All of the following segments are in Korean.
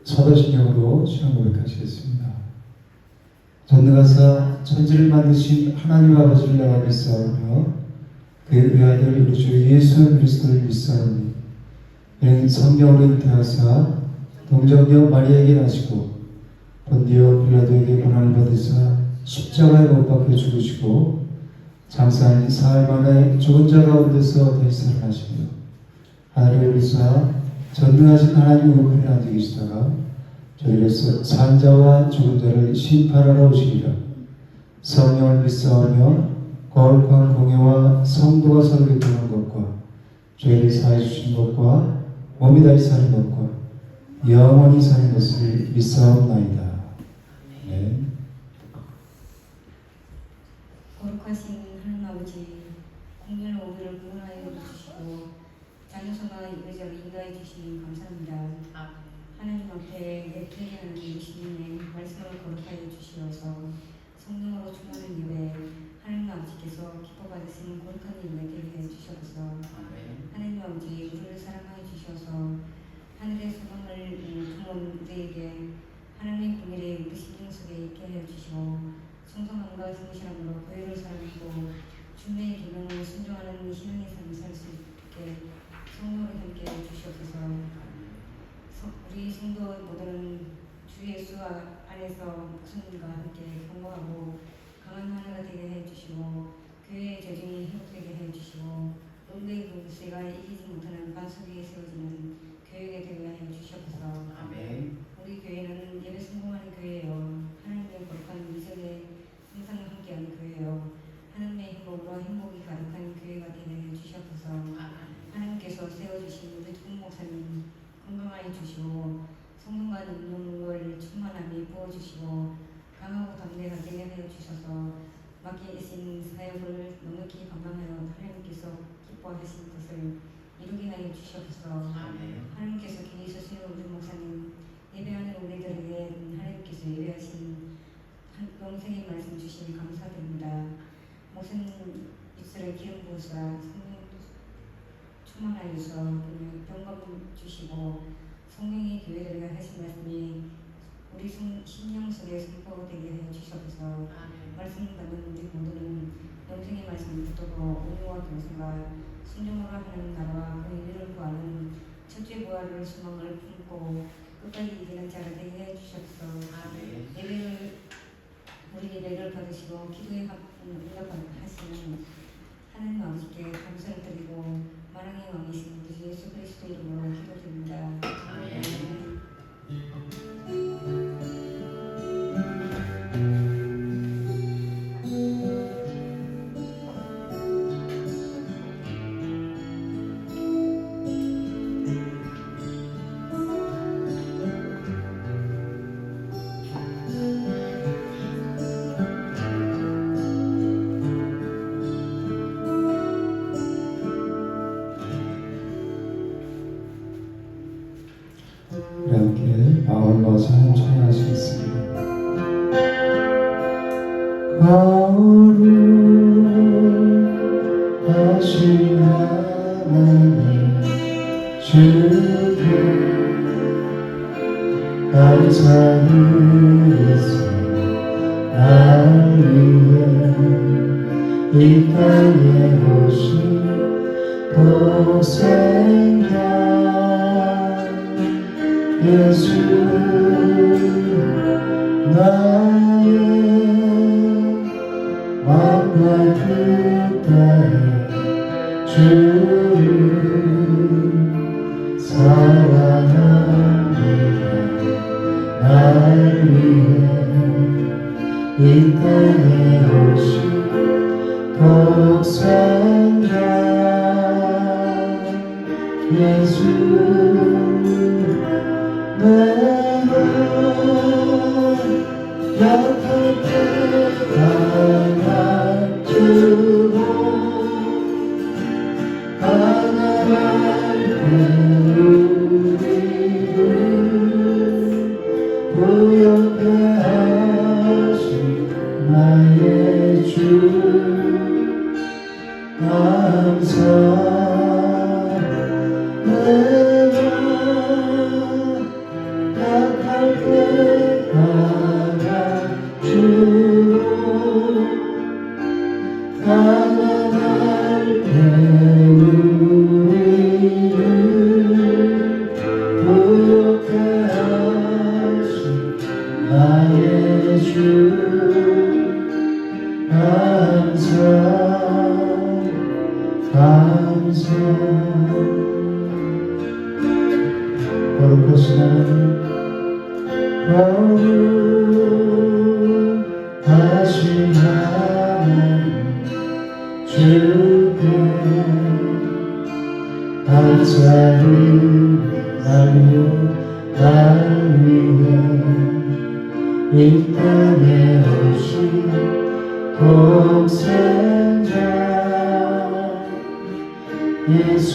사도신경으로 시간 고백하시겠습니다. 전능하사 천지를 만드신 하나님 아버지를 내가 믿사오며 그의 외아들 우리 주 예수 그리스도를 믿사오니 이는 성령으로 잉태하사 동정녀 마리아에게 나시고 본디오 빌라도에게 고난을 받으사 십자가에 못 박혀 죽으시고 장사한 사흘 만에 죽은 자 가운데서 다시 살아나시며 하늘에 오르사 전능하신 하나님 우편에 앉아 계시다가 저희로서 산 자와 죽은 자를 심판하러 오시리라. 성령을 믿사오며 거룩한 공예와 성도가 서로 교통하는 것과 죄를 사해 주신 것과 몸이 다시 사는 것과 영원히 사는 것을 믿사옵나이다. 네. 거룩하신 하나님 아버지, 공연을 오늘을 구원하여 주시고 자녀성과 의자를 인도해 주시니 감사합니다. 하나님 앞에 예배하는 이 시민의 말씀을 거룩하여 주시어서 성령으로 충만한 예배 하나님 아버지께서 기뻐 받으시는 거룩한 예배 되게 해 주셔서 하나님 아버지 우리를 사랑하여 주셔서 하늘의 소망을 품은 우리에게 하나님의 공의를 우리 심령 속에 있게 해 주시고 성성함과 성실함으로 교회를 사랑하고 주님의 계명을 순종하는 신앙의 삶을 살 수 있게 성령으로 함께 해 주시옵소서. 우리 성도 모두는 주 예수 안에서 성령과 함께 건강하고 강한 하나가 되게 해 주시고 교회의 재정이 회복되게 해 주시고 음대의 군세가 이기지 못하는 반석 위에 세워지는 교회가 되게 해 주시옵소서. 아멘. 우리 교회는 예배 성공하는 교회예요. 하나님의 거룩한 미전에 항상 함께하는 교회예요. 하나님의 행복으로 행복이 가득한 교회가 되게 해 주시옵소서. 하나님께서 세워주신 우리 두 목사님 건강하게 주시고 성령과 능력을 충만함이 부어주시고 강하고 담대하게 하여 주셔서 맡기신 사역을 넉넉히 감당하여 하나님께서 기뻐하신 것을 이루게 하여 주시옵소서. 하나님께서 귀히 쓰시는 우리 목사님 예배하는 우리들에게 하나님께서 예배하신 영생의 말씀 주시니 감사드립니다. 목사님 입술에 기름 부으사 성령 충만하여서 병감 주시고 성령의 교회들에게 하신 말씀이 우리 심령 속에 선포되게 해 주셔서 말씀 받는 우리 모두는 영생의 말씀 붙들고 온유와 겸손과 순종으로 하는 나라와 그 일을 구하는 첫째 부활을 소망을 품고 끝까지 이기는 자가 되게 해 주셔서 예배를 우리 예배를 받으시고 기도에 응답하시는 하나님 아버지께 감사를 드리고 만왕의 왕이신 우리 예수 그리스도 이름으로 기도드립니다. 아멘. 우리 함께 마음을 모아서 하나님 찬양하시겠습니다. 거룩하신 하나님 주님 감사드리소. 날 위해 이 땅에 오신 독생자 예수 나의 마음과 뜻다해 주를 사랑합니다. 날 위해 이 땅에 오신 독생자 예수 내가 약할 때 안아주고 가난할 때 우리를 부욕해 하신 나의 주 감사 내가 거룩하신 하나님, 거룩하신 하나님, 주께 감사를 나누어 날 위해 이 땅에 오신 독생자 예수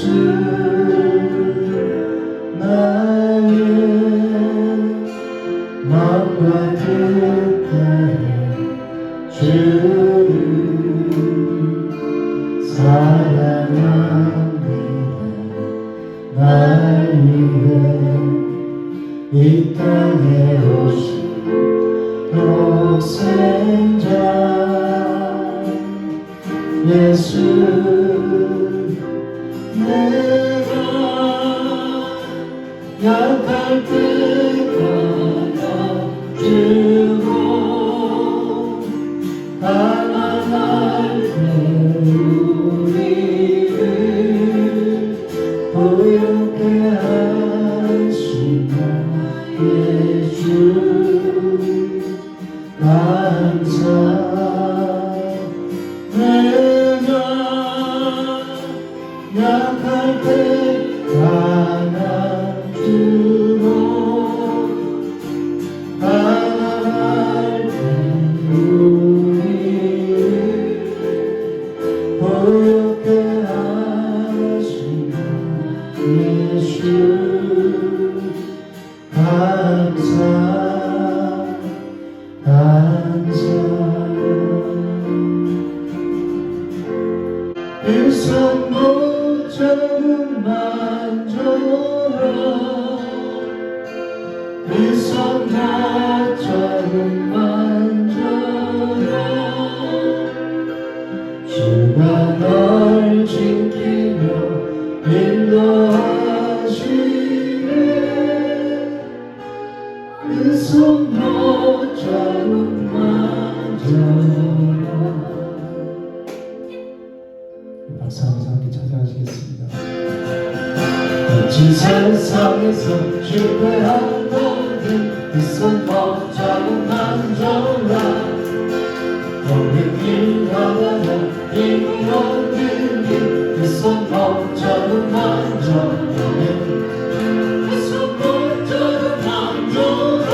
나의 마음과 뜻대로 주를 사랑합니다. 날 위해 이 땅에 오신 독생자 예수 내가 약할 때 안아주고 가난할 때 우리를 부유케 하신 예수 감사 내가 약할 때 안아주고 가난할 때 우리를 부유케 하신 예수 감사 감사 일선 모자는 만져라 일선 모자는 만져라 주가 널 지키며 인도하시네 일선 모자는 만져라 박사하면서 함께 찬양하시겠습니다. 거친 세상에서 실패한 너희들 그 손 모자로 만져라 거기 길 가다가 힘으로 들기 그 손 모자로 만져라 그 손 모자로 만져라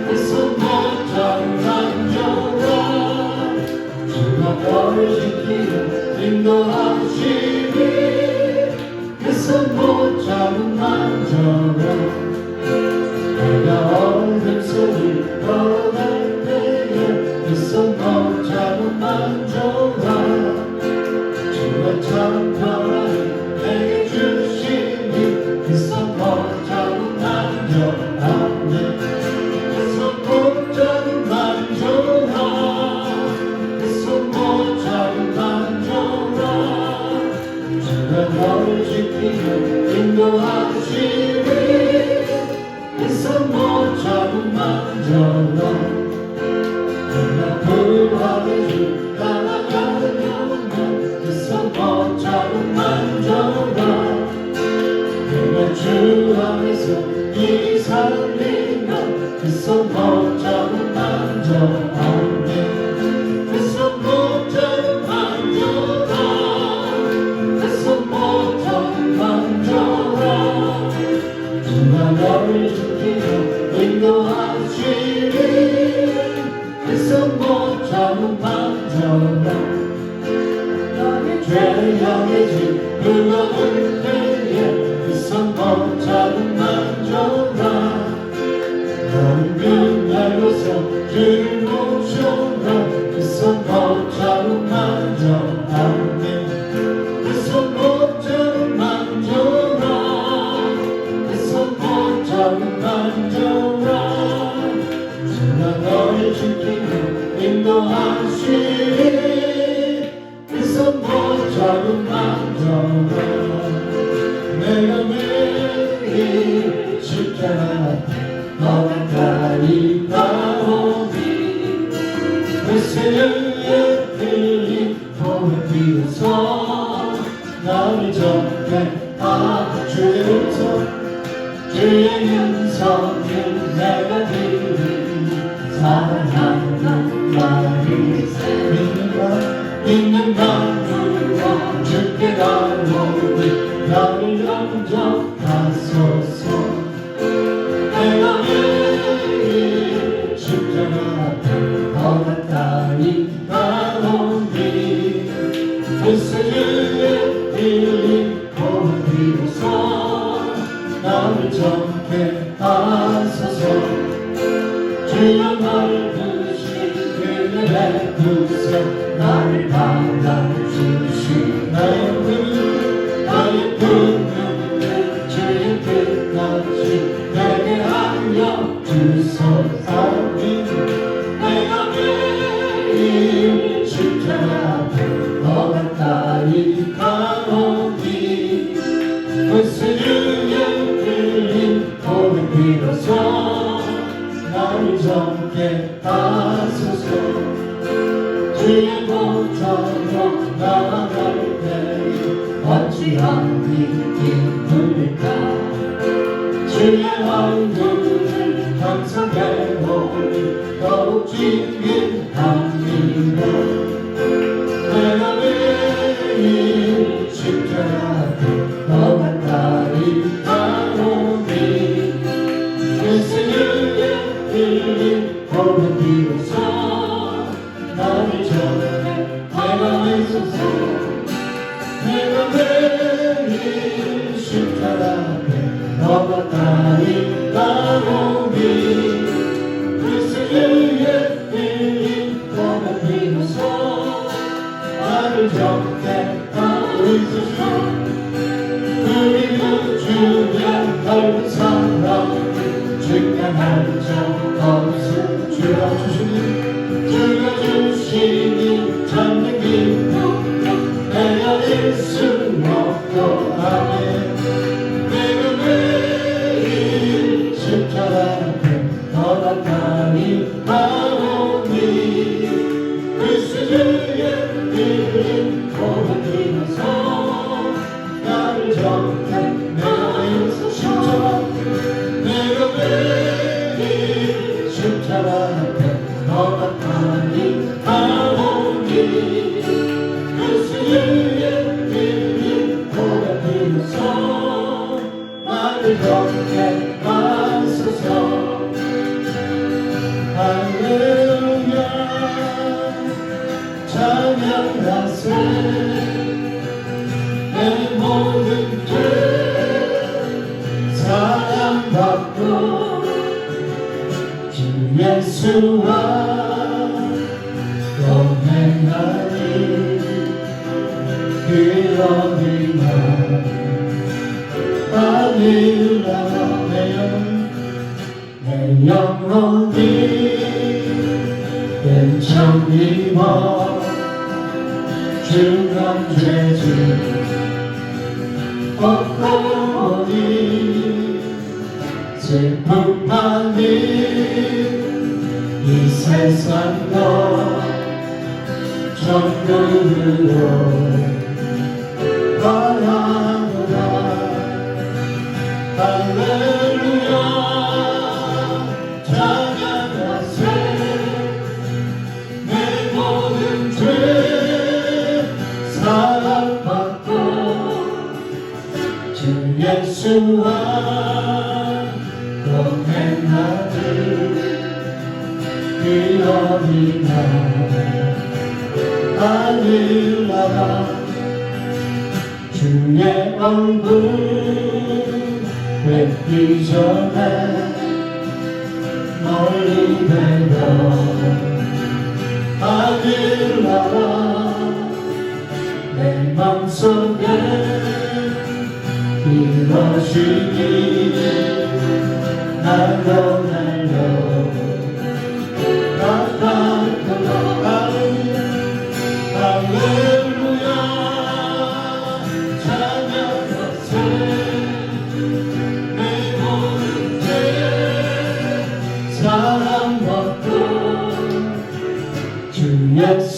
그 손 모자로 만져라 주가 너를 지키며 인도하시니 그 손 모자로 만져라 내가 어둠 속을 걸어갈 때에 그 손 모자로 만져라 주가 참 평안을 내게 주시니 그 손 모자로 만져라 그 손 모자로 만져라 그 손 모자로 만져라 주가 너를 지키며 인도하시니 그 손 모자로 만져라 내가 불화의 주 따라가는 영혼 그 손 모자로 만져라 내가 주 안에서 이 살리며 그 손 모자로 만져라 그 손 모자로 만져라 그 손 모자로 만져라 주가 너를 지키며 인도하시니 그 손 모자로 만져라 나의 죄 향해진 흘러올 때에 그 손 모자로 만져라 너는 그날로서 주를 모셔라 그 손 모자로 만져라 그 손 모자로 만져라 그 손 모자로 만져라 인도하시니 그손 붙잡은 만져라 내가 매일 십자가 너 가까이 나오니 회개의 흘린 보혈 비로소 나를 정케 주의 음성 주의 음성을 내가 들으니 사랑하는 나를 믿는 마음으로 주께 나오니 나를 영접하소서 내가 매일 십자가 더 가까이 나오니 회개의 흘린 보혈 비로소 나를 정케 하소서 주여 넓으신 그의 백두서 나를 받아주시 나의 분노를 주의 끝까지 내게 알려주소서 내가 매일 십자가 더 가까이 가오니 주의 흘린 보혈 비로소 나를 정케 하소서 주의 보좌로 나아갈 때에 어찌하니 기쁠까 주의 얼굴을 항상 배우니 더욱 진귀합니다 내가 매일 십자가 더 가까이 가오니 회개의 흘린 보혈 비로소 나를 정케 하소서 내가 매일 십자가 더 가까이 가오니 회개의 흘린 보혈 비로소 나를 정케 하소서 우리는 주의 넓은 사랑 증명할 적 없음 주여 주시니 참된 기쁨 헤아릴 수 없고 아멘 내가 매일 십자가 더 가까이 가오니 주의 흘린 보혈 비로소 나를 정케 내가 매일 십자가 더 가까이 가오니 주의 흘린 보혈 비로소 나를 정케 하소서 할렐루야 찬양하세 내 모든 죄 사랑받고 주 예수와 동행하니 그러니나 하늘나라 내 영혼이 은총 입어 주간 죄지 없고니 슬픔만이 이 세상도 천국으로 바라보라 할렐루야 찬양하세 내 모든 죄 사랑받고 주 예수와 동행하리 그러니나 하늘나라 주의 얼굴 뵙기 전에 멀리 뵈며 하늘나라 내 맘속에 이루어지니 날로 날로 가까이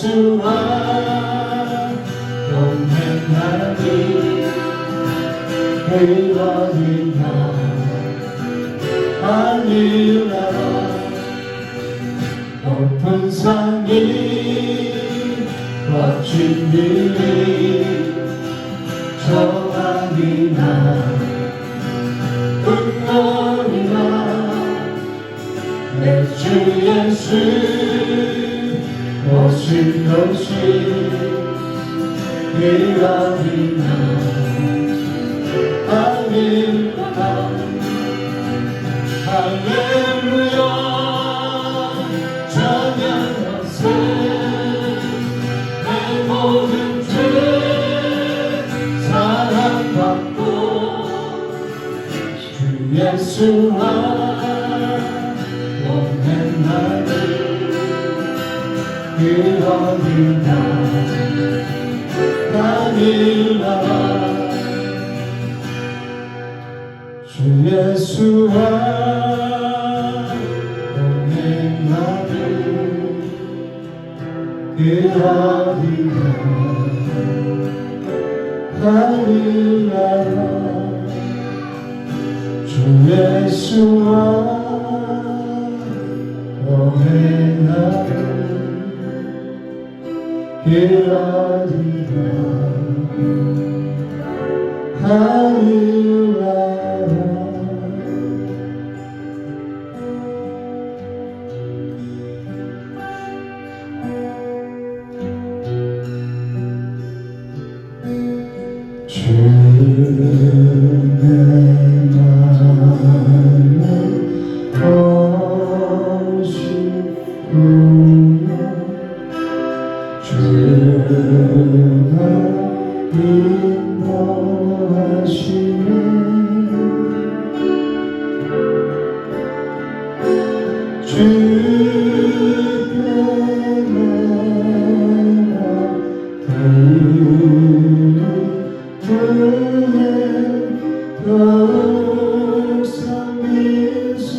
예수와 동행하니 그러니까 하늘나라 높은 산이 거친 길이 저강이나 흙머리나 내 주 예수 오신 것이 이러니나 할렐루야 할렐루야 찬양하세 내 모든 죄 사랑받고 주 예수와 동행하니 그러니까 하늘나라 주 예수와 동행하니 그러니까 하늘나라 주 예수와 동행하니 그러니까 하늘나라 주의 마음에 오시구나 주가 인도하시네 주께 내가 더욱 성민수로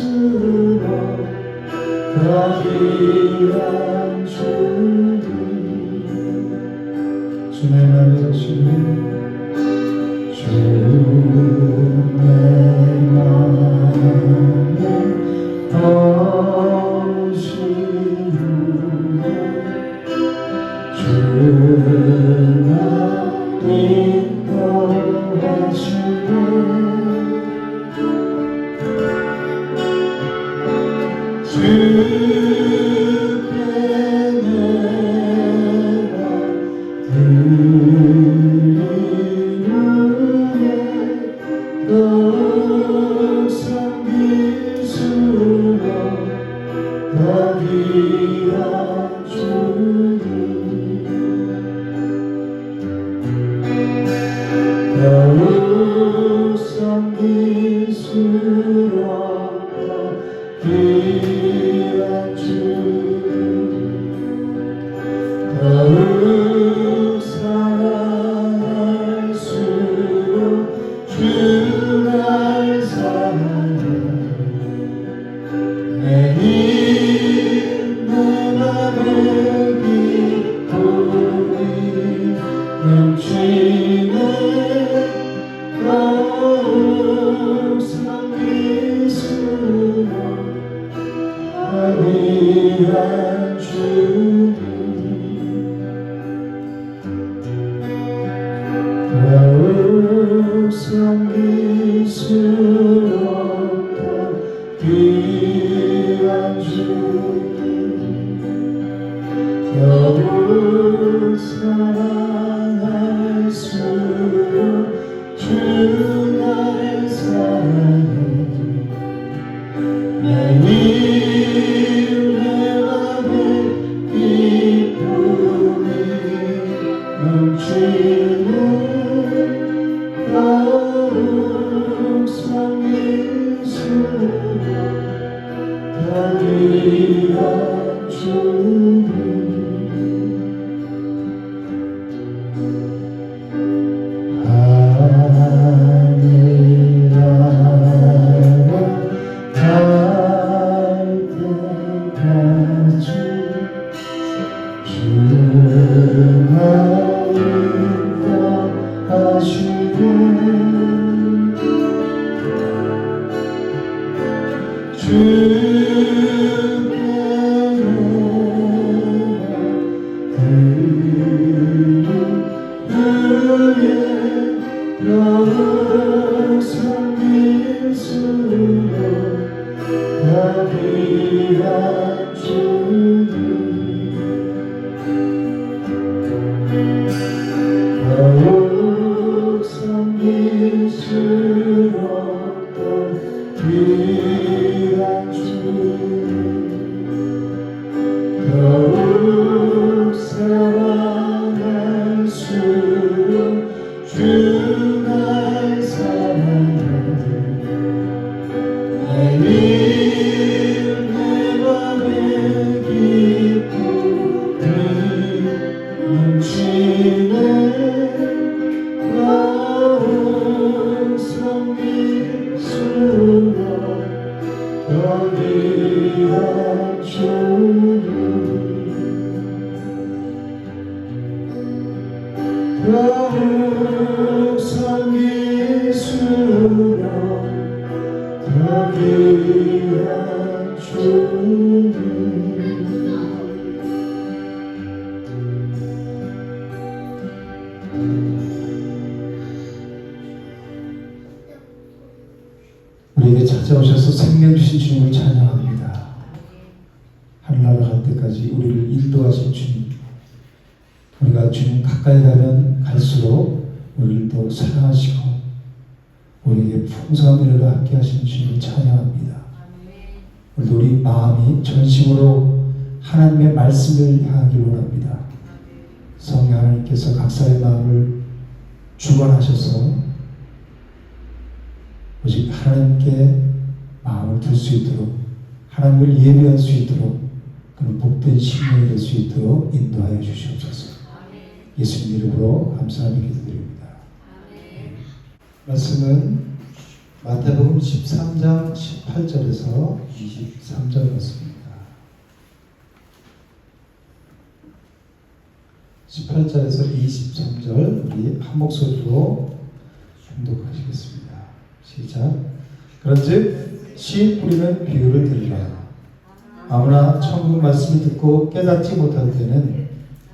더 귀한 주님 주의 마음에 오시네 주의 마음에 오시구나 주가 인도하시네 주께 내가 드리노니 더욱 성기수로 더 귀한 주님 더욱 성기스럽고 귀한 주님 더욱 사랑할수록 주 날 사랑해 내 힘 내 맘에 기쁨이 넘치네 더욱 성기스러워 귀한 주님 더욱 성기스럽고 귀한 주님 더욱 사랑할수록 주 날 사랑해 내 힘 내 맘에 기쁨이 넘치네 더욱 성민스러워 더 귀한 주님 하늘나라 갈 때까지 주 더욱 사랑할수록 주 날 사랑해 매일 내 맘에 기쁨이 넘치네 더욱 섬길수록 더 귀한 주님 더욱 섬길수록 더 귀한 주님 우리에게 찾아오셔서 생명 주신 주님을 찬양합니다. 하늘나라 갈 때까지 우리를 인도하신 주님, 우리가 주님 가까이 가면 갈수록 우리를 더 사랑하시고 우리에게 풍성한 은혜로 함께 하시는 주님을 찬양합니다. 오늘도 우리 마음이 전심으로 하나님의 말씀을 향하기 원합니다. 성령 하나님께서 각자의 마음을 주관하셔서 오직 하나님께 마음을 둘 수 있도록 하나님을 예배할 수 있도록 그런 복된 신령이 될 수 있도록 인도하여 주시옵소서. 예수님 이름으로 감사하며 기도드립니다. 말씀은 마태복음 13장 18절에서 23절 말씀입니다. 18절에서 23절 우리 한 목소리로誦독하시겠습니다. 시작. 그런즉 씨 뿌리는 비유를 들으라. 아무나 천국 말씀을 듣고 깨닫지 못할 때는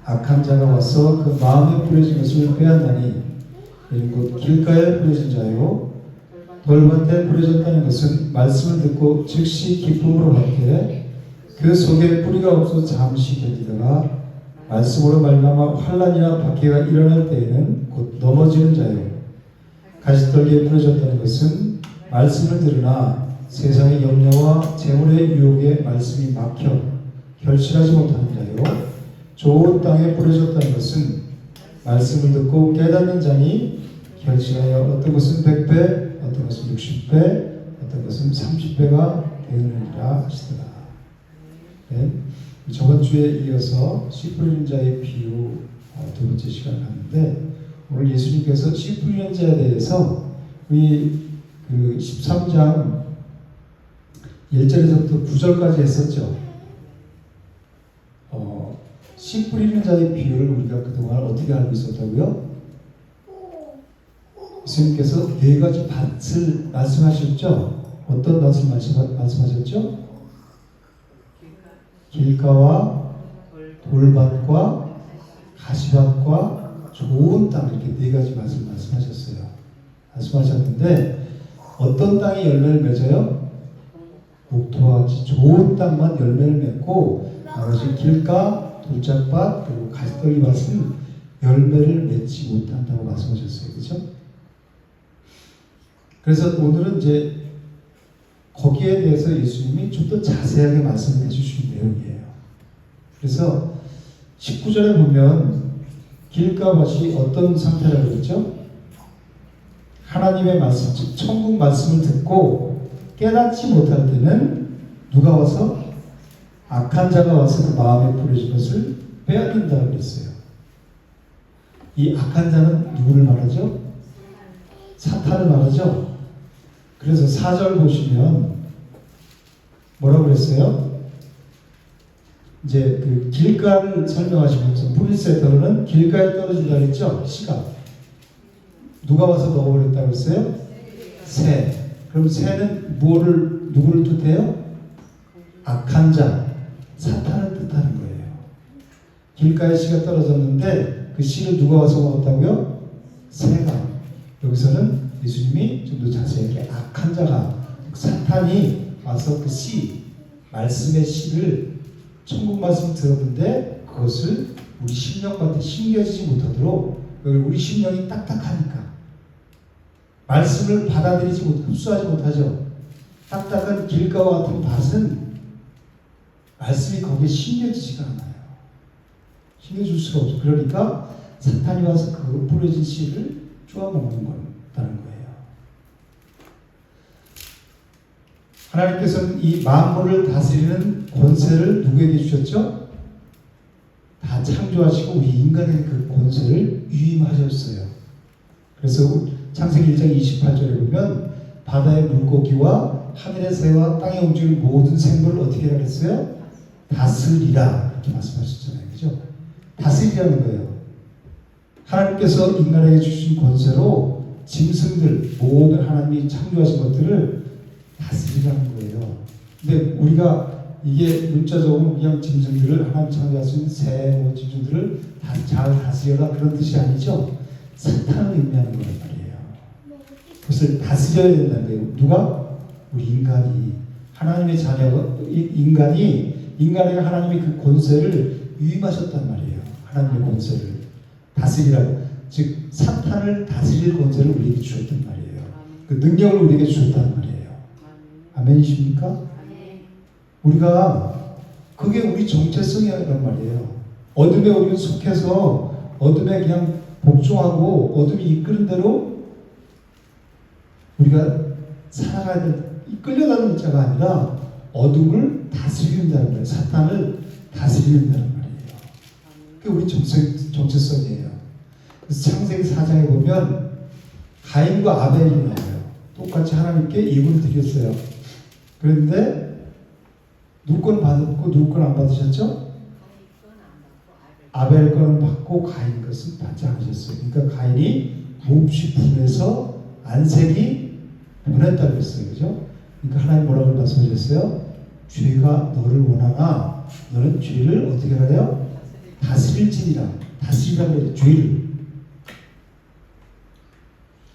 악한 자가 와서 그 마음에 뿌려진 것을 빼앗나니 이는 곧 길가에 뿌려진 자요 돌밭에 뿌려졌다는 것은 말씀을 듣고 즉시 기쁨으로 받되 그 속에 뿌리가 없어 잠시 견디다가 말씀으로 말미암아 환난이나 박해가 일어날 때에는 곧 넘어지는 자요 가시떨기에 뿌려졌다는 것은 말씀을 들으나 세상의 염려와 재물의 유혹에 말씀이 막혀 결실하지 못하는 자요 좋은 땅에 뿌려졌다는 것은 말씀을 듣고 깨닫는 자니 결실하여 어떤 것은 100배, 어떤 것은 60배, 어떤 것은 30배가 되느니라 하시더라. 네. 저번 주에 이어서 씨 뿌리는 자의 비유 두 번째 시간을 하는데 오늘 예수님께서 씨 뿌리는 자에 대해서 우리 그 13장 1절에서부터 9절까지 했었죠. 씨 뿌리는 자의 비유를 우리가 그동안 어떻게 알고 있었다고요? 예수님께서 네 가지 밭을 말씀하셨죠? 어떤 밭을 말씀하셨죠? 길가와 돌밭과 가시밭과 좋은 땅 이렇게 네 가지 밭을 말씀하셨어요. 말씀하셨는데 어떤 땅이 열매를 맺어요? 목토와 같이 좋은 땅만 열매를 맺고 나머지 길가 돌짝밭 그리고 가시떨기 밭은 열매를 맺지 못한다고 말씀하셨어요. 그렇죠? 그래서 오늘은 이제 거기에 대해서 예수님이 좀 더 자세하게 말씀해 주신 내용이에요. 그래서 19절에 보면 길가밭이 어떤 상태라고 그랬죠? 하나님의 말씀, 즉 천국 말씀을 듣고 깨닫지 못할 때는 누가 와서? 악한 자가 와서 그 마음에 뿌려진 것을 빼앗는다고 그랬어요. 이 악한 자는 누구를 말하죠? 사탄을 말하죠. 그래서 4절 보시면 뭐라고 그랬어요? 이제 그 길가를 설명하시면서 뿌리세터는 길가에 떨어진다 그랬죠? 씨가 누가 와서 먹어버렸다고 했어요? 새. 그럼 새는 누구를 뜻해요? 악한 자, 사탄을 뜻하는 거예요. 길가에 씨가 떨어졌는데 그 씨를 누가 와서 먹었다고요? 새가. 여기서는 예수님이 좀 더 자세하게 악한 자가, 사탄이 와서 그 씨, 말씀의 씨를 천국 말씀 들었는데 그것을 우리 심령한테 심겨지지 못하도록, 우리 심령이 딱딱하니까 말씀을 받아들이지 흡수하지 못하죠. 딱딱한 길가와 같은 밭은 말씀이 거기에 심겨지지가 않아요. 심겨줄 수가 없죠. 그러니까 사탄이 와서 그 뿌려진 씨를 쪼아먹는 거다는 거예요. 하나님께서는 이 만물을 다스리는 권세를 누구에게 주셨죠? 다 창조하시고 우리 인간의 그 권세를 위임하셨어요. 그래서 창세기 1장 28절에 보면 바다의 물고기와 하늘의 새와 땅에 움직이는 모든 생물을 어떻게 하라 그랬어요? 다스리라, 이렇게 말씀하셨잖아요. 그죠? 다스리라는 거예요. 하나님께서 인간에게 주신 권세로 짐승들, 모든 하나님이 창조하신 것들을 다스리라는 거예요. 근데 우리가 이게 문자적으로 그냥 짐승들을 하나님 창조하신 새, 짐승들을 잘 다스려라 그런 뜻이 아니죠. 사탄을 의미하는 거란 말이에요. 그것을 다스려야 된다는 거예요. 누가? 우리 인간이. 하나님의 자녀가, 인간에게 하나님이 그 권세를 위임하셨단 말이에요. 하나님의 권세를 다스리라고. 즉 사탄을 다스릴 권세를 우리에게 주셨단 말이에요. 그 능력을 우리에게 주셨단 말이에요. 아멘이십니까? 우리가 그게 우리 정체성이란 말이에요. 어둠에 우리는 속해서 어둠에 그냥 복종하고 어둠이 이끄는 대로 우리가 살아가야 될, 끌려가는 자가 아니라 어둠을 다스린다는 거예요. 사탄을 다스린다는 말이에요. 그게 우리 정체성이에요. 그래서 창세기 4장에 보면 가인과 아벨이 나와요. 똑같이 하나님께 예물을 드렸어요. 그런데 누구 건 받았고 누구 건 안 받으셨죠? 아벨 거는 받고 가인 것은 받지 않으셨어요. 그러니까 가인이 몹시 분해서 안색이 변했다고 했어요. 그죠? 그러니까 하나님 뭐라고 말씀하셨어요? 죄가 너를 원하나 너는 죄를 어떻게 하래요? 다스릴지니라. 다스리라는 거예요. 죄를.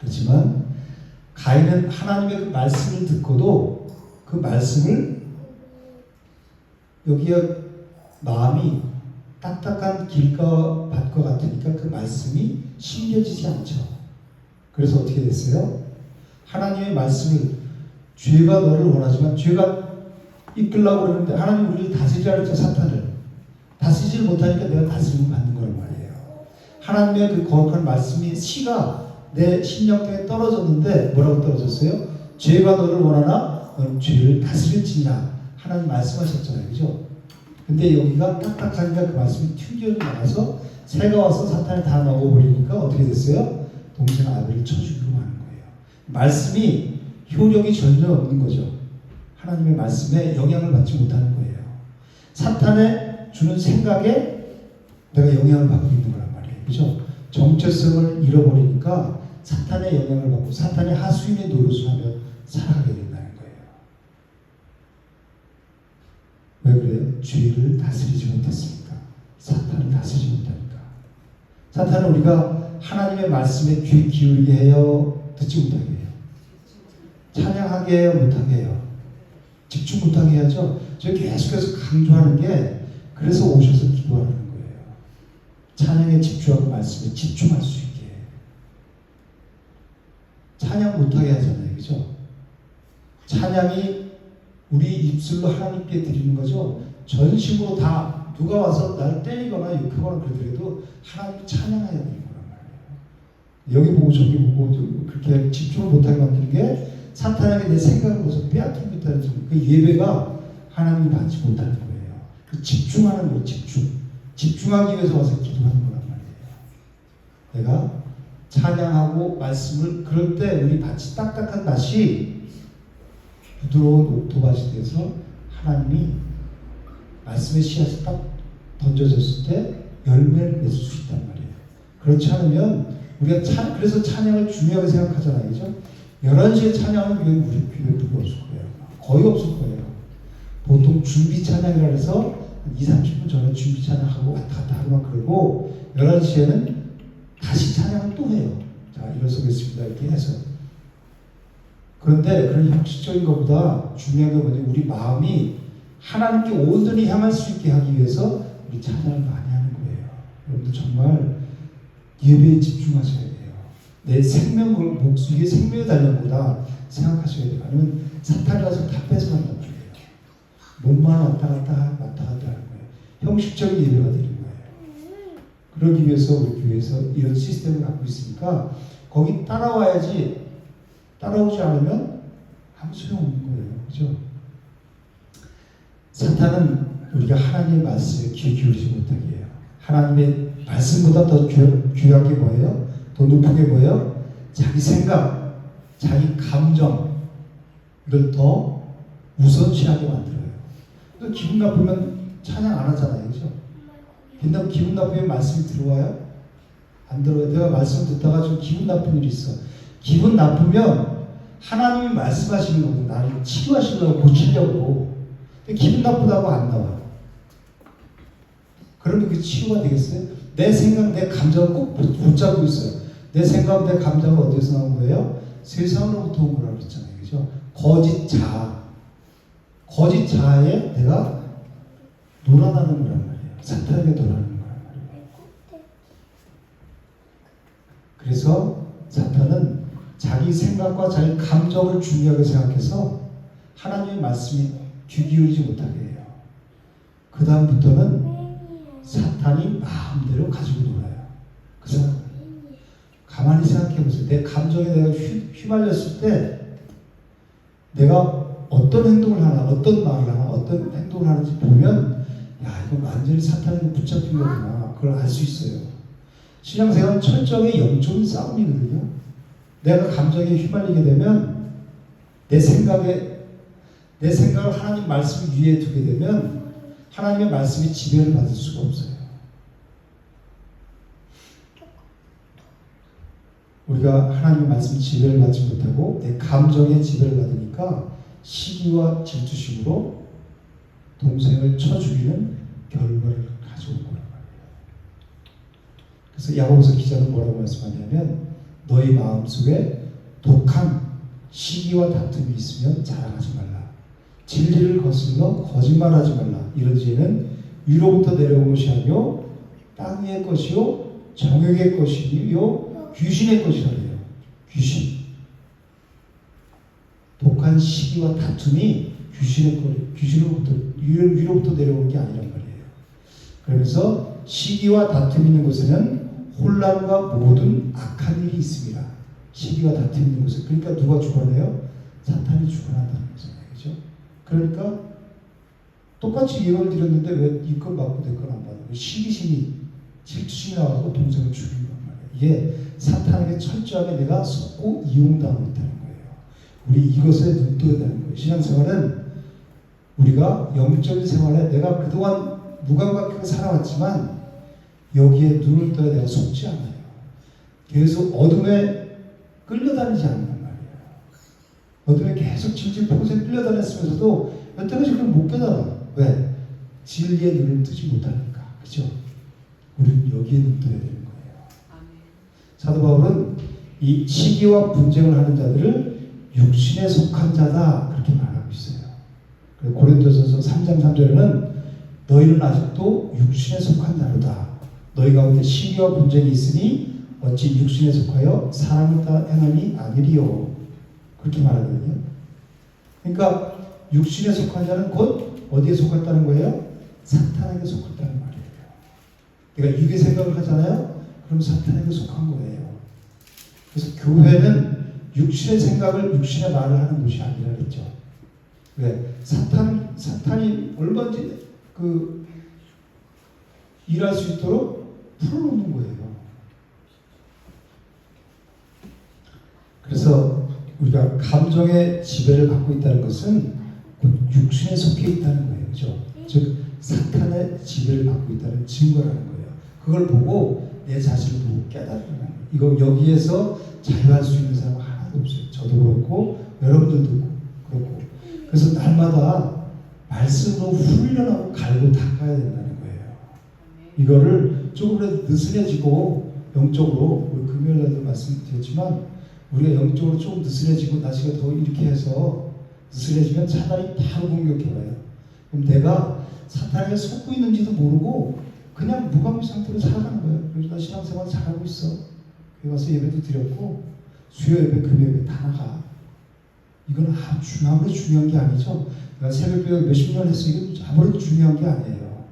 그렇지만 가인은 하나님의 그 말씀을 듣고도 그 말씀을, 여기에 마음이 딱딱한 길과 밭과 같으니까 그 말씀이 심겨지지 않죠. 그래서 어떻게 됐어요? 하나님의 말씀을, 죄가 너를 원하지만 죄가 이끌려고 그러는데 하나님 우리를 다스리라 그랬죠. 사탄을 다스리지를 못하니까 내가 다스림을 받는 거란 말이에요. 하나님의 그 거룩한 말씀이 씨가 내 심령에 떨어졌는데 뭐라고 떨어졌어요? 죄가 너를 원하나 너는 죄를 다스릴지니라. 하나님 말씀하셨잖아요. 그죠? 근데 여기가 딱딱하니까 그 말씀이 튕겨 나가서 새가 와서 사탄을 다 먹어버리니까 어떻게 됐어요? 동생 아벨을 쳐 죽이고 마는 거예요. 말씀이 효력이 전혀 없는 거죠. 하나님의 말씀에 영향을 받지 못하는 거예요. 사탄의 주는 생각에 내가 영향을 받고 있는 거란 말이에요. 그죠? 정체성을 잃어버리니까 사탄의 영향을 받고 사탄의 하수인의 노릇을 하며 살아가게 된다는 거예요. 왜 그래요? 죄를 다스리지 못했습니까? 사탄을 다스리지 못하니까. 사탄은 우리가 하나님의 말씀에 귀 기울게 해요? 듣지 못하게 해요? 찬양하게 해요? 못하게 해요? 집중 못하게 해야죠? 제가 계속해서 강조하는 게 그래서 오셔서 기도하라는 거예요. 찬양에 집중하고 말씀에 집중할 수 있게. 찬양 못하게 하잖아요. 그죠? 찬양이 우리 입술로 하나님께 드리는 거죠. 전심으로 다 누가 와서 나를 때리거나 욕하거나 그러더라도 하나님 찬양해야 되는 거란 말이에요. 여기 보고 저기 보고 그렇게 집중을 못하게 만드는 게 사탄에게 내 생각을 보고서 빼앗기고 있다는 점. 그 예배가 하나님이 받지 못하는 거예요. 그 집중하는 거예요. 집중하기 위해서 와서 기도하는 거란 말이에요. 내가 찬양하고 말씀을, 그럴 때 우리 밭이 딱딱한 밭이 부드러운 옥토밭이 돼서 하나님이 말씀의 씨앗이 딱 던져졌을 때 열매를 맺을 수 있단 말이에요. 그렇지 않으면 우리가 그래서 찬양을 중요하게 생각하잖아요. 그죠? 11시에 찬양하는 교회는 우리 교회 누구 없을 거예요. 거의 없을 거예요. 보통 준비 찬양이라 해서 20-30분 전에 준비 찬양하고 왔다 갔다 하고 막 그러고 11시에는 다시 찬양을 또 해요. 자, 일어서겠습니다. 이렇게 해서. 그런데 그런 형식적인 것보다 중요한 게 뭐냐면 우리 마음이 하나님께 온전히 향할 수 있게 하기 위해서 우리 찬양을 많이 하는 거예요. 여러분들 정말 예배에 집중하셔야 돼요. 내 생명을 목숨 이게 생명의 단련보다 생각하셔야 돼요. 아니면 사탄이라서 다 뺏어간단 말이에요. 몸만 왔다 갔다 하는 거예요. 형식적인 예배가 되는 거예요. 그러기 위해서 우리 교회에서 이런 시스템을 갖고 있으니까 거기 따라와야지. 따라오지 않으면 아무 소용없는 거예요. 그죠? 사탄은 우리가 하나님의 말씀에 귀 기울이지 못하게 해요. 하나님의 말씀보다 더 귀한 게 뭐예요? 더 높은 게 뭐예요? 자기 생각, 자기 감정 이걸 더 우선시하게 만들어요. 기분 나쁘면 찬양 안 하잖아요. 그죠? 근데 기분 나쁘면 말씀이 들어와요? 안 들어와요. 내가 말씀 듣다가 좀 기분 나쁜 일이 있어. 기분 나쁘면 하나님이 말씀하시는 거고 나를 치료하시려고 고치려고. 근데 기분 나쁘다고 안 나와요. 그러면 그게 치유가 되겠어요? 내 생각, 내 감정을 꼭 붙잡고 있어요. 내 생각, 내 감정은 어디서 나온 거예요? 세상으로부터 온 거라고 했잖아요. 그죠? 거짓 자아. 거짓 자아에 내가 놀아나는 거란 말이에요. 사탄에게 놀아나는 거란 말이에요. 그래서 사탄은 자기 생각과 자기 감정을 중요하게 생각해서 하나님의 말씀이 귀 기울이지 못하게 해요. 그 다음부터는 사탄이 마음대로 가지고 놀아요. 그 사람 가만히 생각해 보세요. 내 감정에 내가 휘말렸을 때 내가 어떤 행동을 하나, 어떤 말을 하나, 어떤 행동을 하는지 보면 야 이거 완전히 사탄에게 붙잡힌 거구나. 그걸 알 수 있어요. 신앙생활은 철저하게 영적인 싸움이거든요. 내가 감정에 휘말리게 되면 내 생각을 하나님 말씀 위에 두게 되면 하나님의 말씀이 지배를 받을 수가 없어요. 우리가 하나님의 말씀 지배를 받지 못하고 내 감정에 지배를 받으니까 시기와 질투심으로 동생을 쳐 죽이는 결과를 가져온 거란 말이에요. 그래서 야고보서 기자는 뭐라고 말씀하냐면 너희 마음속에 독한 시기와 다툼이 있으면 자랑하지 말라. 진리를 거슬러 거짓말하지 말라. 이런 죄는 위로부터 내려온 것이 아니요 땅 위의 것이요 정욕의 것이요 귀신의 것이라래요. 귀신. 독한 시기와 다툼이 위로부터 내려온 게 아니란 말이에요. 그러면서 시기와 다툼이 있는 곳에는 혼란과 모든 악한 일이 있습니다. 시기와 다툼이 있는 곳에. 그러니까 누가 주관해요? 사탄이 주관한다는 거잖아요. 그죠? 그러니까 똑같이 예언을 드렸는데 왜 이 건 받고 내 건 안 받는 거예요? 시기심이 질투심이 나와서 동생을 죽이는 건 말이에요. 이게 사탄에게 철저하게 내가 속고 이용당하고 있다는 거예요. 우리 이것에 눈 떠야 되는 거예요. 신앙생활은 우리가 영적인 생활에 내가 그동안 무감각하게 살아왔지만 여기에 눈을 떠야 내가 속지 않아요. 계속 어둠에 끌려다니지 않는 말이에요. 어둠에 계속 질질 평생 끌려다녔으면서도 여태까지 그걸 못 깨달아. 왜? 진리의 눈을 뜨지 못하니까. 그죠? 우리는 여기에 눈 떠야 되는 거예요. 사도 바울은 이 시기와 분쟁을 하는 자들을 육신에 속한 자다 그렇게 말하고 있어요. 고린도전서 3장 3절에는 너희는 아직도 육신에 속한 자로다. 너희 가운데 시기와 분쟁이 있으니 어찌 육신에 속하여 사람을 따라 행함이 아니리요. 그렇게 말하거든요. 그러니까 육신에 속한 자는 곧 어디에 속았다는 거예요? 사탄에게 속았다는 말이에요. 내가 육의 생각을 하잖아요. 그럼 사탄에게 속한 거예요. 그래서 교회는 육신의 생각을 육신의 말을 하는 곳이 아니라 그랬죠. 왜? 사탄이 얼마든지 일할 수 있도록 풀어놓는 거예요. 그래서 우리가 감정의 지배를 받고 있다는 것은 곧 육신에 속해 있다는 거예요. 그죠? 즉 사탄의 지배를 받고 있다는 증거라는 거예요. 그걸 보고 내 자신을 보고 깨달으라는 거예요. 이거 여기에서 자유할 수 있는 사람은 하나도 하나도 없어요. 저도 그렇고 여러분들도 그렇고. 그래서 날마다 말씀으로 훈련하고 갈고 닦아야 된다는 거예요. 이거를 조금이라도 느슨해지고 영적으로 우리 금요일날도 말씀드렸지만 우리가 영적으로 조금 느슨해지고 날씨가 더 이렇게 해서 느슨해지면 사탄이 바로 공격해와요. 그럼 내가 사탄에게 속고 있는지도 모르고 그냥 무방비 상태로 살아가는 거예요. 그래서 나 신앙생활 잘하고 있어. 여기 가서 예배도 드렸고 수요 예배, 금요 예배 다 나가. 이건 아무리 중요한 게 아니죠. 내가 새벽 몇십 년 했어. 이건 아무래도 중요한 게 아니에요.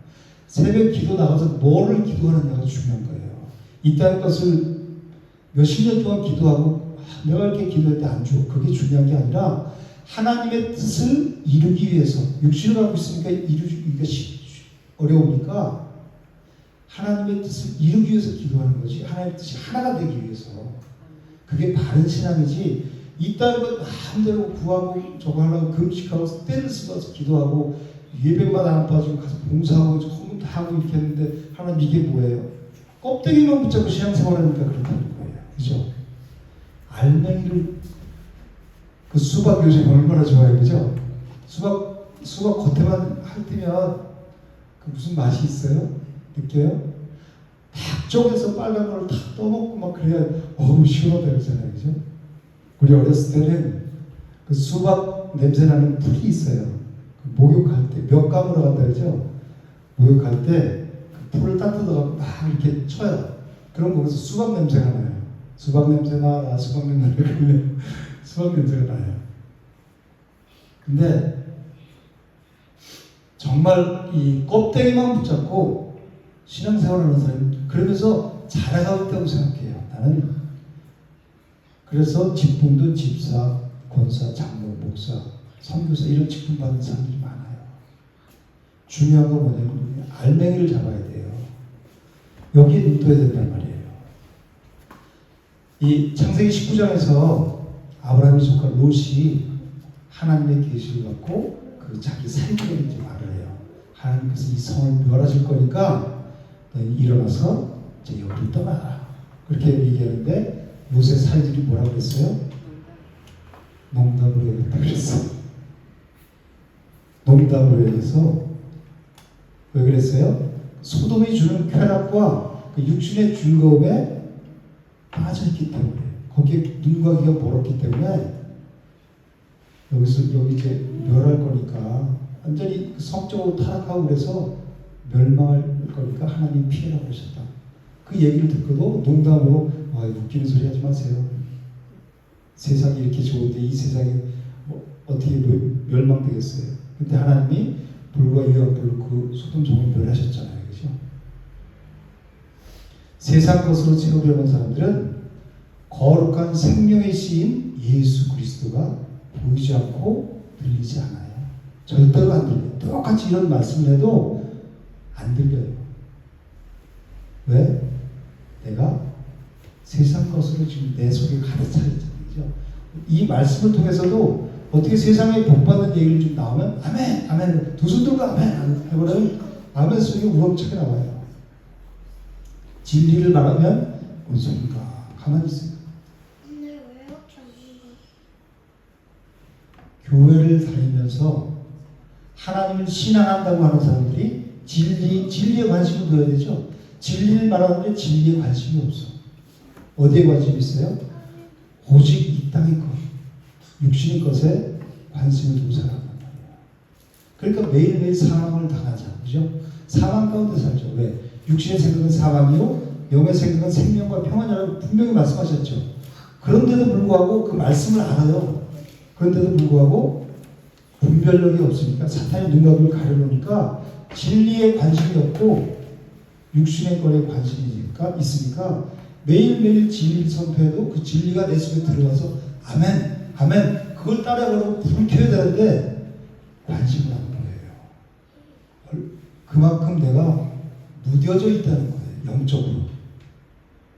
새벽 기도 나가서 뭐를 기도하느냐가 중요한 거예요. 이 땅의 것을 몇십 년 동안 기도하고 내가 이렇게 기도할 때 안 줘. 그게 중요한 게 아니라 하나님의 뜻을 이루기 위해서 육신을 갖고 있으니까 이루기가 어려우니까 하나님의 뜻을 이루기 위해서 기도하는 거지 하나님의 뜻이 하나가 되기 위해서. 그게 바른 신앙이지 이 땅의 것 마음대로 구하고 저거 하려고 금식하고 때를 쓰면서 기도하고 예배마다 안 빠지고 가서 봉사하고 헌금 다 하고 이렇게 했는데 하나님 이게 뭐예요? 껍데기만 붙잡고 신앙생활하니까 그렇다는 거예요. 그죠? 알맹이를 그 수박 요즘 얼마나 좋아해요. 그죠? 수박 겉에만 핥으면 그 무슨 맛이 있어요? 느껴요? 탁 쪼개서 빨간 걸 탁 떠먹고 막 그래야 어우 시원하다 그러잖아요. 그죠? 우리 어렸을 때는 그 수박 냄새 나는 풀이 있어요. 그 목욕할 때 몇 감으로 간다 그러죠? 목욕할 때 그 풀을 딱 뜯어갖고 막 이렇게 쳐요. 그럼 거기서 수박 냄새가 나요. 수박 냄새 나라 수박 냄새 나면 수박 냄새가 나요. 근데 정말 이 껍데기만 붙잡고 신앙생활하는 사람이 그러면서 잘해가고 있다고 생각해요. 나는 그래서 직분도 집사, 권사, 장로, 목사, 선교사 이런 직분 받는 사람들이 많아요. 중요한 건 뭐냐면 우리 알맹이를 잡아야 돼요. 여기에 눈 떠야 된단 말이에요. 이 창세기 19장에서 아브라함의 조카 롯이 하나님의 계시를 받고 그 자기 살길을 이제 말을 해요. 하나님께서 이 성을 멸하실 거니까 너희 일어나서 이제 여기를 떠나라. 그렇게 얘기하는데 롯의 사이들이 뭐라고 그랬어요? 농담으로 얘기했다 그랬어요. 농담으로 얘기해서 왜 그랬어요? 소돔이 주는 쾌락과 그 육신의 즐거움에 빠져있기 때문에 거기에 눈과 귀가 멀었기 때문에 여기 이제 멸할 거니까 완전히 성적으로 타락하고 그래서 멸망할 거니까 하나님 피해라고 하셨다. 그 얘기를 듣고도 농담으로 웃기는 소리 하지 마세요. 세상이 이렇게 좋은데 이 세상이 어떻게 멸망되겠어요. 근데 하나님이 불과 유황불로 그 소돔 종을 멸하셨잖아요. 그죠? 세상 것으로 채우려는 사람들은 거룩한 생명의 시인 예수 그리스도가 보이지 않고 들리지 않아요. 절대로 안 들려요. 똑같이 이런 말씀을 해도 안 들려요. 왜? 내가 세상 것으로 지금 내 속에 가득 차 있잖아요. 이 말씀을 통해서도 어떻게 세상에 복받는 얘기를 좀 나오면 아멘, 아멘, 두 손 들고 아멘 해버리면 아멘 속에 우렁차게 나와요. 진리를 말하면 뭔 소린가 가만히 있어요. 교회를 다니면서 하나님을 신앙한다고 하는 사람들이 진리에 관심을 둬야 되죠. 진리를 말하는데 진리에 관심이 없어. 어디에 관심이 있어요? 오직 이 땅의 것, 육신의 것에 관심을 두고 살아간단 말이에요. 그러니까 매일매일 사망을 당하자. 그죠? 사망 가운데 살죠. 왜? 육신의 생각은 사망이요, 영의 생각은 생명과 평안이라고 분명히 말씀하셨죠. 그런데도 불구하고 그 말씀을 알아요. 그런데도 불구하고 분별력이 없으니까 사탄이 눈과 귀를 가려놓으니까 진리에 관심이 없고 육신의 것에 관심이 있으니까 매일매일 진리를 선포해도 그 진리가 내 속에 들어와서 아멘, 아멘 그걸 따라가려고 불을 켜야 되는데 관심을 안 보여요. 그만큼 내가 무뎌져 있다는 거예요. 영적으로.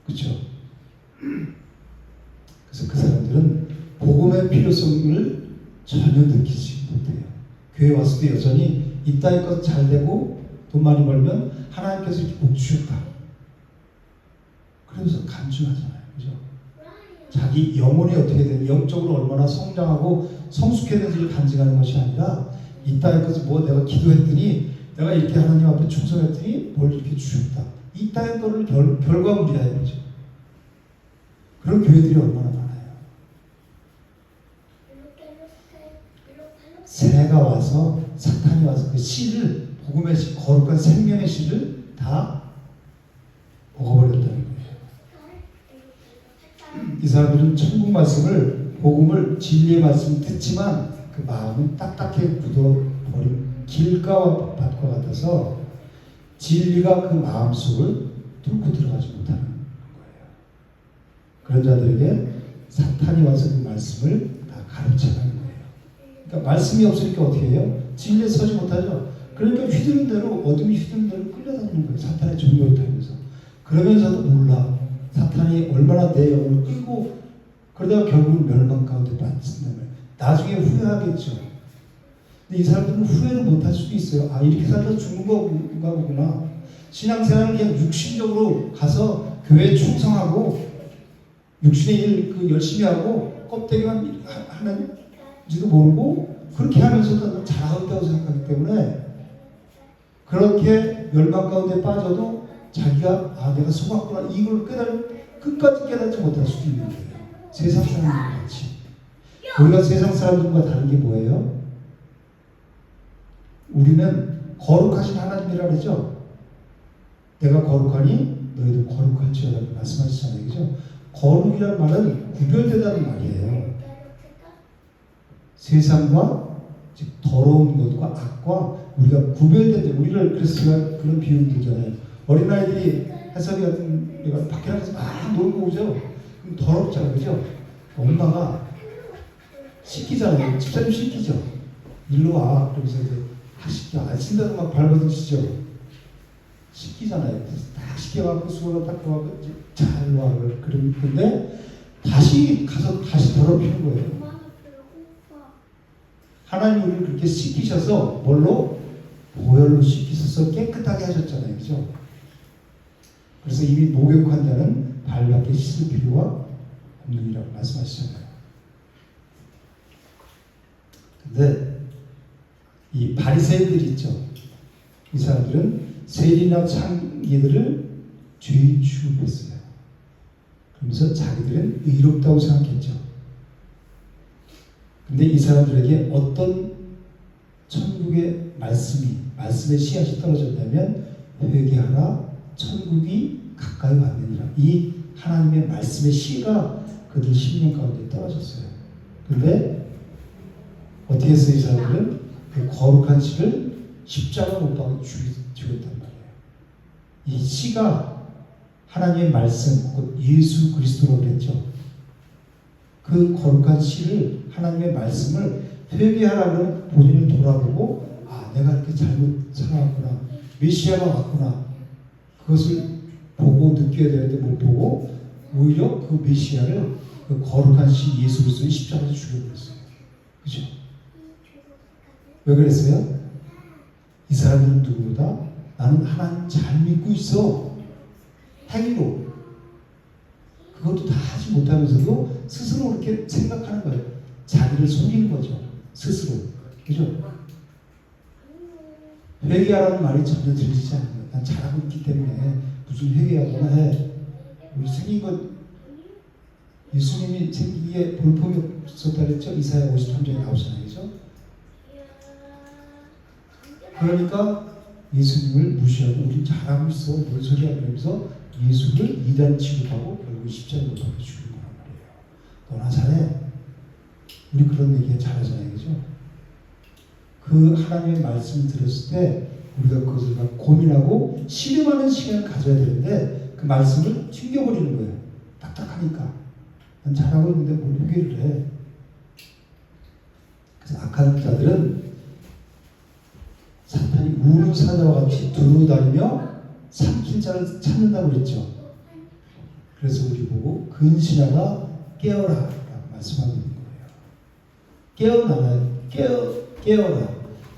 그렇죠? 그래서 그 사람들은 복음의 필요성을 전혀 느끼지 못해요. 교회 왔을 때 여전히 이 땅의 것 잘 되고 돈 많이 벌면 하나님께서 이렇게 복 주셨다. 그러면서 간증하잖아요. 그죠? 자기 영혼이 어떻게 되는, 영적으로 얼마나 성장하고 성숙해졌는지를 간증하는 것이 아니라 이 땅에 것을 뭐 내가 기도했더니 내가 이렇게 하나님 앞에 충성했더니 뭘 이렇게 주셨다. 이 땅의 거를 결과물이라 이거죠. 그런 교회들이 얼마나 많아요. 새가 와서 사탄이 와서 그 씨를, 복음의 씨, 거룩한 생명의 씨를 다 먹어버렸다는 거예요. 이 사람들은 천국 말씀을, 복음을, 진리의 말씀을 듣지만 그 마음은 딱딱해 굳어버린 길가와 밭과 같아서 진리가 그 마음속을 뚫고 들어가지 못하는 거예요. 그런 자들에게 사탄이 와서 그 말씀을 다 가르쳐가는 거예요. 그러니까 말씀이 없으니까 어떻게 해요? 진리에 서지 못하죠. 그러니까 휘두른 대로, 어둠이 휘두른 대로 끌려다니는 거예요. 사탄의 종교를 타면서. 그러면서도 몰라. 사탄이 얼마나 내 영혼을 끌고 그러다가 결국 멸망 가운데 빠진다는 거예요. 나중에 후회하겠죠. 근데 이 사람들은 후회를 못할 수도 있어요. 아, 이렇게 살다 죽는 건가 보구나. 신앙생활을 그냥 육신적으로 가서 교회에 충성하고 육신의 일 그 열심히 하고 껍데기만 하는지도 모르고 그렇게 하면서도 잘하고 있다고 생각하기 때문에 그렇게 멸망 가운데 빠져도 자기가 아 내가 속았구나 이걸 끝까지 깨닫지 못할 수도 있는 거예요. 세상 사람들과 같이. 우리가 세상 사람들과 다른 게 뭐예요? 우리는 거룩하신 하나님이라 그러죠. 내가 거룩하니 너희도 거룩할지어라고 말씀하시잖아요. 그죠? 거룩이라는 말은 구별되다는 말이에요. 세상과 즉 더러운 것과 악과 우리가 구별된다. 우리를 그래서 제가 그런 비유 들잖아요. 어린아이들이 해석이 같은 애가 밖에 나가서 막 놀고 오죠. 그럼 더럽잖아요. 그죠? 엄마가 씻기잖아요. 집사님 씻기죠. 일로 와. 그러면서 이제 다 씻겨. 안 씻는다고 막 발버둥치죠. 씻기잖아요. 다 씻겨갖고 수건을 닦아갖고 잘 와. 그런데 다시 가서 다시 더럽히는 거예요. 하나님 우리를 그렇게 씻기셔서 뭘로? 보혈로 씻기셔서 깨끗하게 하셨잖아요. 그죠? 그래서 이미 목욕한 자는 발밖에 씻을 필요가 없느니라고 말씀하시잖아요. 근데 이 바리새인들이 있죠. 이 사람들은 세리나 창기들을 죄인 취급했어요. 그러면서 자기들은 의롭다고 생각했죠. 근데 이 사람들에게 어떤 천국의 말씀의 씨앗이 떨어졌냐면 회개하라 천국이 가까이 왔느니라. 이 하나님의 말씀의 씨가 그들 심령 가운데 떨어졌어요. 근데 어떻게 했어요? 이 사람들은 그 거룩한 씨를 십자가 못 박아 죽였단 말이에요. 이 씨가 하나님의 말씀, 곧 예수 그리스도라고 그랬죠. 그 거룩한 씨를 하나님의 말씀을 회개하라고 본인을 돌아보고 아 내가 이렇게 잘못 살아왔구나. 메시아가 왔구나. 그것을 보고 느껴야 되는데 못 보고 오히려 그 메시아를 그 거룩한 씨 예수 그리스도의 십자가에서 죽여버렸어요. 그죠? 왜 그랬어요? 이 사람들은 누구보다 나는 하나님 잘 믿고 있어. 행위로. 그것도 다 하지 못하면서도 스스로 그렇게 생각하는 거예요. 자기를 속이는 거죠. 스스로. 그죠? 회개하라는 말이 전혀 들리지 않는 거예요. 난 잘하고 있기 때문에 무슨 회개하거나 해. 우리 생긴 것 예수님이 생기기에 볼품이 없었다 그랬죠? 이사야 53장에 나오잖아요. 그죠? 그러니까 예수님을 무시하고 우린 잘하고 있어. 뭔 소리야. 그러면서 예수를 이단 취급하고 결국 십자가에 못 박혀 죽는 거란 말이에요. 너나 잘해. 우리 그런 얘기 잘하잖아요. 그죠? 그 하나님의 말씀을 들었을 때 우리가 그것을 고민하고 실험하는 시간을 가져야 되는데 그 말씀을 튕겨버리는 거예요. 딱딱하니까. 난 잘하고 있는데 뭘 회개를 해. 그래서 악한 자들은 사탄이 우는 사자와 같이 두루 다니며 삼킬 자를 찾는다고 그랬죠. 그래서 우리 보고 근신하라 깨어라 라고 말씀하고 있는 거예요.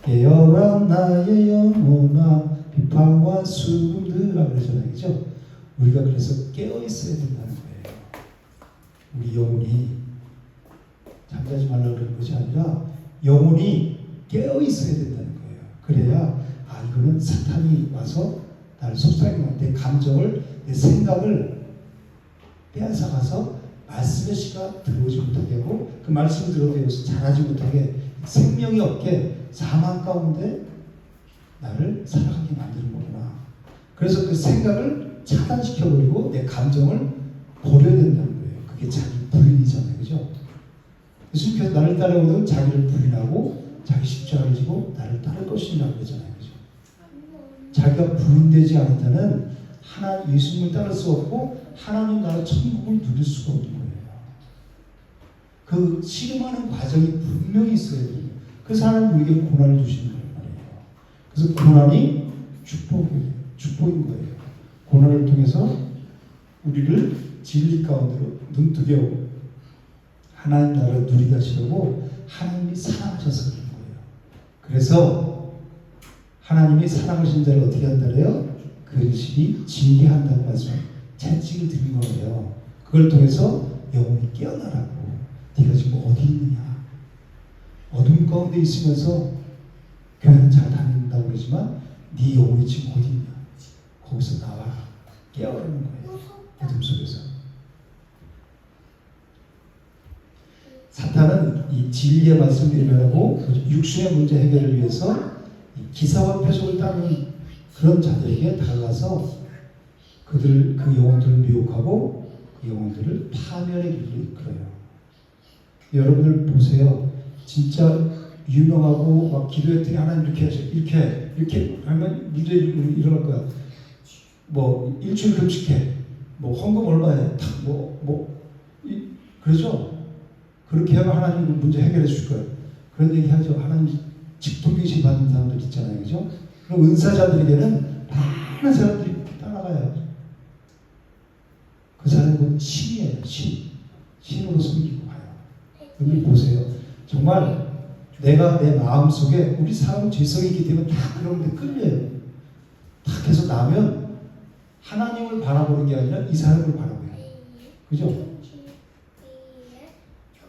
깨어라 나의 영혼아 비판과 수금들아 그러잖아요. 그죠? 우리가 그래서 깨어 있어야 된다는 거예요. 우리 영혼이 잠자지 말라 그러는 것이 아니라 영혼이 깨어 있어야 된다는 거예요. 그래야 이거는 사탄이 와서 나를 속삭이면 내 감정을, 내 생각을 빼앗아가서 말씀의 씨가 들어오지 못하게 하고 그 말씀을 들어오면서 자라지 못하게 생명이 없게 사망 가운데 나를 살아가게 만드는 거구나. 그래서 그 생각을 차단시켜버리고 내 감정을 버려야 된다는 거예요. 그게 자기 부인이잖아요. 그죠? 예수님께서 나를 따르거든 자기를 부인하고 자기 십자가를 지고 나를 따를 것이라고 그러잖아요. 그죠? 자기가 부인되지 않는다는 하나님 예수님을 따를 수 없고 하나님 나라 천국을 누릴 수가 없는 거예요. 그 씨름하는 과정이 분명히 있어야 돼요. 그래서 하나님 우리에게 고난을 주시는 거예요. 그래서 고난이 축복인 거예요. 고난을 통해서 우리를 진리 가운데로 눈뜨게 하고 하나님 나라를 누리게 하시려고 하나님이 사랑하셔서 그런 거예요. 그래서 하나님이 사랑하신 자를 어떻게 한다래요? 근실이 징계한다고 말씀을 채찍을 드린 거예요. 그걸 통해서 영혼이 깨어나라고. 네가 지금 어디 있느냐? 어둠 가운데 있으면서 교회는 잘 다닌다고 그러지만 네 영혼이 지금 어디 있냐? 거기서 나와라. 깨어나는 거예요. 어둠 속에서. 사탄은 이 진리의 말씀을 외면하고 육신의 문제 해결을 위해서 기사와 표적을 따르는 그런 자들에게 다가가서 그 영혼들을 미혹하고 그 영혼들을 파멸의 길로 이끌어요. 여러분들 보세요. 진짜 유명하고 막 기도했더니 하나님 이렇게 하셔. 이렇게 하면 문제 일어날 거야. 뭐 일주일 금식해. 뭐 헌금 얼마에 그러죠? 그렇게 하면 하나님 문제 해결해 줄 거예요. 그런 얘기 하죠. 하나님 직통계시 받는 사람들 있잖아요. 그죠? 그럼 은사자들에게는 많은 사람들이 따라가요. 그 사람은 신이에요. 신으로 섬기고 가요. 여기 보세요. 정말 내가 내 마음속에 우리 사람은 죄성이 있기 때문에 다 그런 데 끌려요. 다 계속 나면 하나님을 바라보는 게 아니라 이 사람을 바라봐요. 그죠?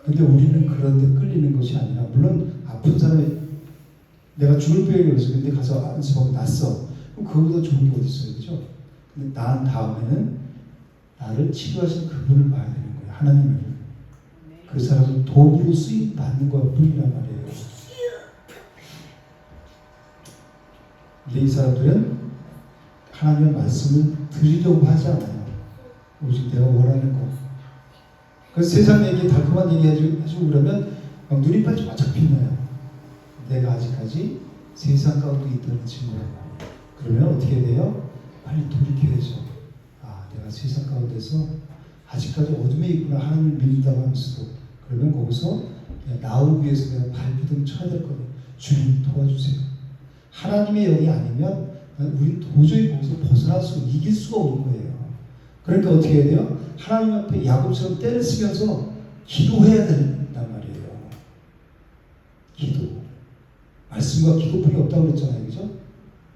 근데 우리는 그런 데 끌리는 것이 아니라 물론 아픈 사람이 내가 죽을 병이 걸려서 근데 가서 안수하고 났어. 그럼 그거보다 좋은 게 어디 있어요. 그죠? 근데 난 다음에는 나를 치료하신 그분을 봐야 되는 거예요. 하나님을. 그 사람은 도구로 쓰임 받는 것 뿐이란 말이에요. 근데 이 사람들은 하나님의 말씀을 드리려고 하지 않아요. 오직 내가 원하는 거. 그래서 세상 얘기, 달콤한 얘기 해주고 그러면 막 눈이 반짝 빛나요. 내가 아직까지 세상 가운데 있다는 증거라고. 그러면 어떻게 돼요? 빨리 돌이켜야죠. 내가 세상 가운데서 아직까지 어둠에 있구나. 하나님을 믿는다고 하면서도. 그러면 거기서 나오기 위해서 내가 발부둥 쳐야 될 거예요. 주님 도와주세요. 하나님의 영이 아니면 우리 도저히 거기서 벗어날 이길 수가 없는 거예요. 그러니까 어떻게 해야 돼요? 하나님 앞에 야곱처럼 때를 쓰면서 기도해야 된단 말이에요. 기도. 말씀과 기도뿐이 없다고 그랬잖아요. 그죠?